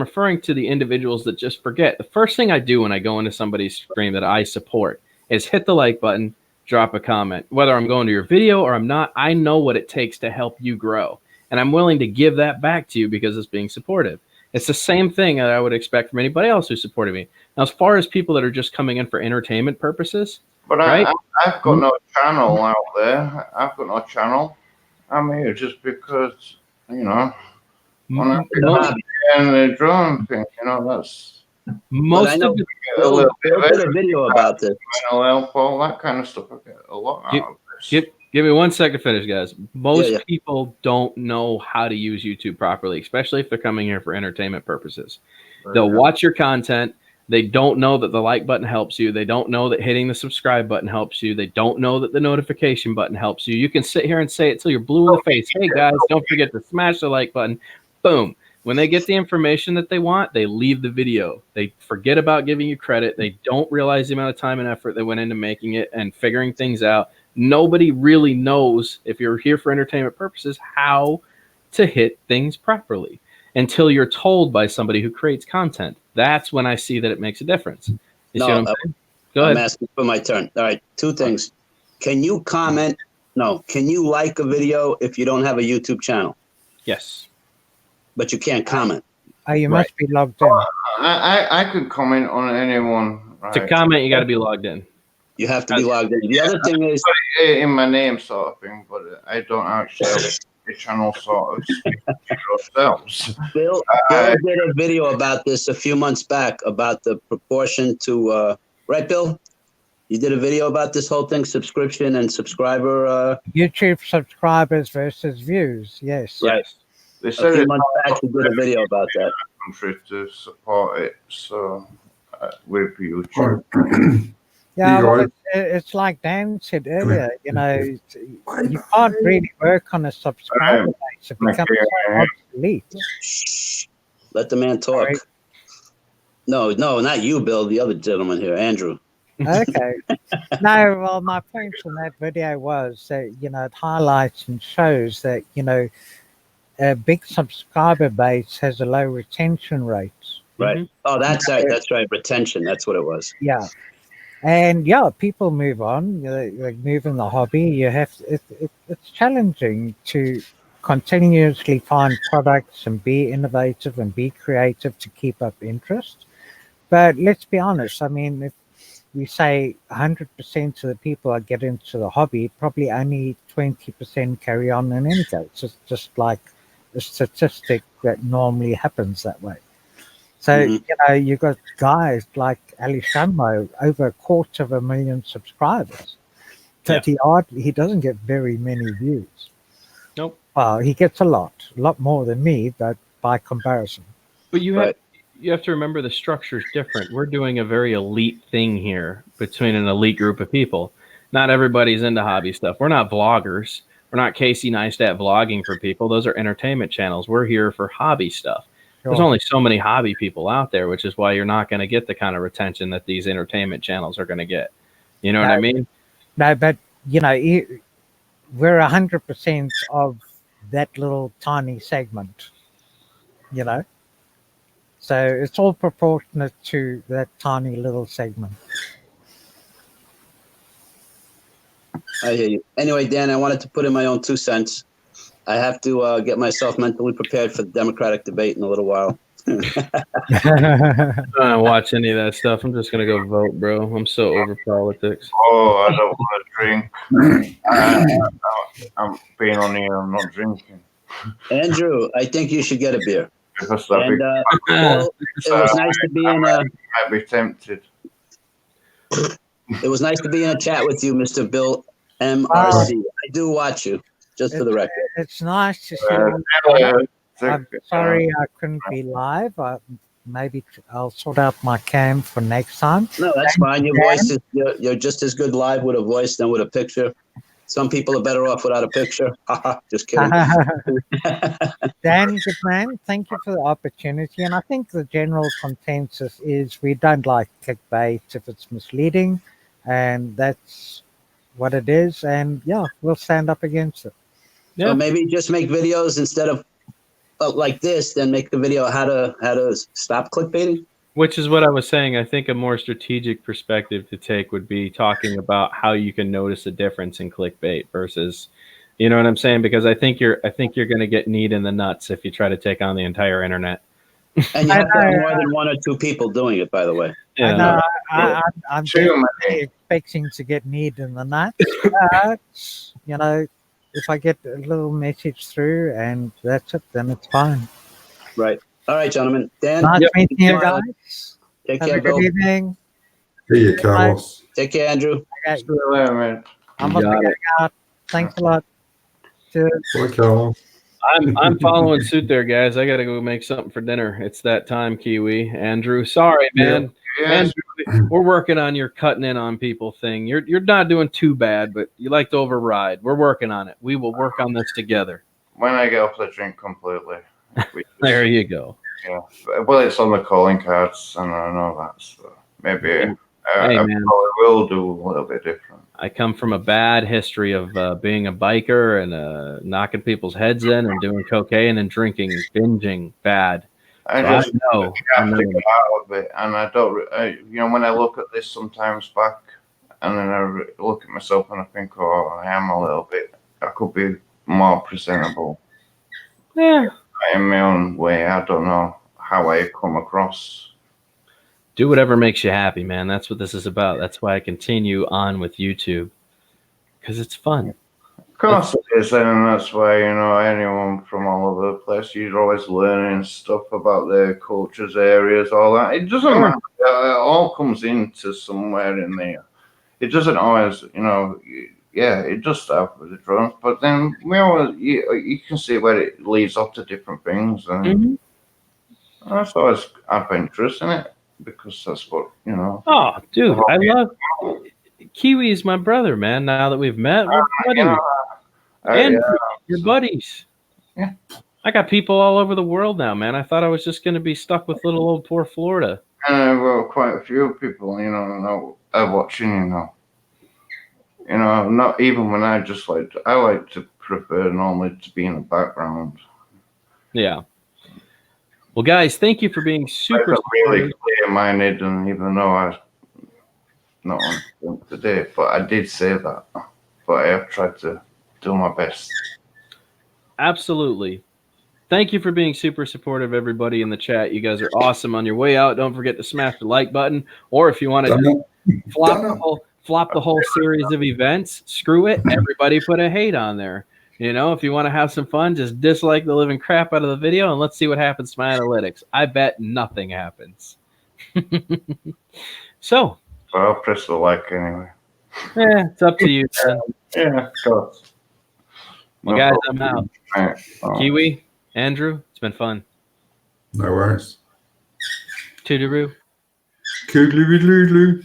referring to the individuals that just forget. The first thing I do when I go into somebody's stream that I support is hit the like button, drop a comment. Whether I'm going to your video or I'm not, I know what it takes to help you grow. And I'm willing to give that back to you because it's being supportive. It's the same thing that I would expect from anybody else who supported me. Now, as far as people that are just coming in for entertainment purposes, but right? I've got no channel out there. I've got no channel. I'm here just because, when and the drone thing, that's... Most of the Bill did a video about this. Mental health, all that kind of stuff. I get a lot out of this. Give me 1 second to finish, guys. Most people don't know how to use YouTube properly, especially if they're coming here for entertainment purposes. They'll watch your content. They don't know that the like button helps you. They don't know that hitting the subscribe button helps you. They don't know that the notification button helps you. You can sit here and say it till you're blue in the face. Hey, guys, don't forget to smash the like button. Boom. When they get the information that they want, they leave the video. They forget about giving you credit. They don't realize the amount of time and effort that went into making it and figuring things out. Nobody really knows, if you're here for entertainment purposes, how to hit things properly until you're told by somebody who creates content. That's when I see that it makes a difference. You see what I'm saying? Go ahead. I'm asking for my turn. All right, 2 things. Can you comment? No. Can you like a video if you don't have a YouTube channel? Yes. But you can't comment. Oh, you must be logged in. I could comment on anyone. Right? To comment, you got to be logged in. You have to be logged in. The other thing is in my name, sort of thing, but I don't actually have a channel sort of speak for yourselves. Bill did a video about this a few months back about the proportion to Right, Bill? You did a video about this whole thing, subscription and subscriber. YouTube subscribers versus views. Yes. Right. They A said few it's months back, you did a video about that. country to support it, so with YouTube. Yeah, You well, guys- it's like Dan said earlier. You know, you can't really work on a subscriber base. It becomes so obsolete. Shh. Let the man talk. Sorry. No, not you, Bill. The other gentleman here, Andrew. Okay. No, well, my point from that video was that, you know, it highlights and shows that, you know, a big subscriber base has a low retention rate. Right. Oh, that's right. That's right. Retention. That's what it was. Yeah. And yeah, people move on. They move in the hobby. You have it's challenging to continuously find products and be innovative and be creative to keep up interest. But let's be honest. I mean, if we say 100% of the people that get into the hobby, probably only 20% carry on in any case. It's just like a statistic that normally happens that way. So, you know, you've got guys like Ali Shammo, over 250,000 subscribers. 30 odd, he doesn't get very many views. Nope. Well, he gets a lot more than me, but by comparison. But you have to remember the structure is different. We're doing a very elite thing here between an elite group of people. Not everybody's into hobby stuff. We're not vloggers. We're not Casey Neistat vlogging for people. Those are entertainment channels. We're here for hobby stuff. There's only so many hobby people out there, which is why you're not going to get the kind of retention that these entertainment channels are going to get. You know what I mean? No, but, you know, we're 100% of that little tiny segment, you know? So it's all proportionate to that tiny little segment. I hear you. Anyway, Dan, I wanted to put in my own 2 cents. I have to get myself mentally prepared for the Democratic debate in a little while. I don't watch any of that stuff. I'm just going to go vote, bro. I'm so over politics. Oh, I don't want to drink. I'm being on here. I'm not drinking. Andrew, I think you should get a beer. Because And well, it was nice to be in a. I'd be tempted. It was nice to be in a chat with you, Mr. BillM-RC. I do watch you, just for the record. It's nice to see you. I'm sorry I couldn't be live. Maybe I'll sort out my cam for next time. No, that's fine. Your voice is you're just as good live with a voice than with a picture. Some people are better off without a picture. Just kidding. Dan, good man. Thank you for the opportunity. And I think the general consensus is we don't like clickbait if it's misleading, and that's what it is. And yeah, we'll stand up against it. So maybe just make videos instead of like this, then make the video how to stop clickbaiting. Which is what I was saying. I think a more strategic perspective to take would be talking about how you can notice a difference in clickbait versus, you know what I'm saying? Because I think you're going to get kneed in the nuts if you try to take on the entire internet. And you have to have more than 1 or 2 people doing it, by the way. Yeah. I'm definitely expecting to get kneed in the nuts. But, you know, if I get a little message through and that's it, then it's fine. Right. All right, gentlemen. Dan, nice meeting you guys. Take Have care, a good Bill. evening. See you, Carlos. Take care, Andrew. Okay. Man. I'm going to go out. Thanks a lot. Cheers. Bye, Carlos. I'm following suit there, guys. I got to go make something for dinner. It's that time, Kiwi. Andrew, sorry, man. Yes. Andrew, we're working on your cutting in on people thing. You're not doing too bad, but you like to override. We're working on it. We will work on this together. When I get off the drink completely. There you go. Yeah. Well, it's on the calling cards, and I know that. So maybe I probably will do a little bit different. I come from a bad history of being a biker and knocking people's heads in and doing cocaine and drinking, binging bad. I so just know. have to get out of it, and I don't. You know, when I look at this sometimes back, and then I look at myself and I think, oh, I am a little bit. I could be more presentable. Yeah. In my own way, I don't know how I come across. Do whatever makes you happy, man. That's what this is about. That's why I continue on with YouTube, because it's fun. Of course it is, and that's why, you know, anyone from all over the place, you're always learning stuff about their cultures, areas, all that. It doesn't matter. It all comes into somewhere in there. It doesn't always, you know, yeah, it does start with the drones, but then we always, you can see where it leads up to different things, and that's always adventurous, isn't it? Because that's what, you know. Oh, dude, I love Kiwi's my brother, man. Now that we've met, we're buddies. And your buddies. Yeah. I got people all over the world now, man. I thought I was just going to be stuck with little old poor Florida. Well, quite a few people, you know, are watching, you know. You know, not even when I like to prefer normally to be in the background. Yeah. Well, guys, thank you for being super really clear-minded, and even though I not on today, but I did say that. But I have tried to do my best. Absolutely. Thank you for being super supportive, everybody in the chat. You guys are awesome. On your way out, don't forget to smash the like button. Or if you want to flop the whole series of events, screw it. Everybody put a hate on there. You know, if you want to have some fun, just dislike the living crap out of the video and let's see what happens to my analytics. I bet nothing happens. So. Well, I'll press the like anyway. Yeah, it's up to you, man. Yeah, of course. Well, guys, I'm out. All right. Kiwi, Andrew, it's been fun. No worries. Toodaloo. Koodaloo.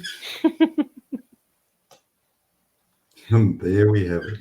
And there we have it.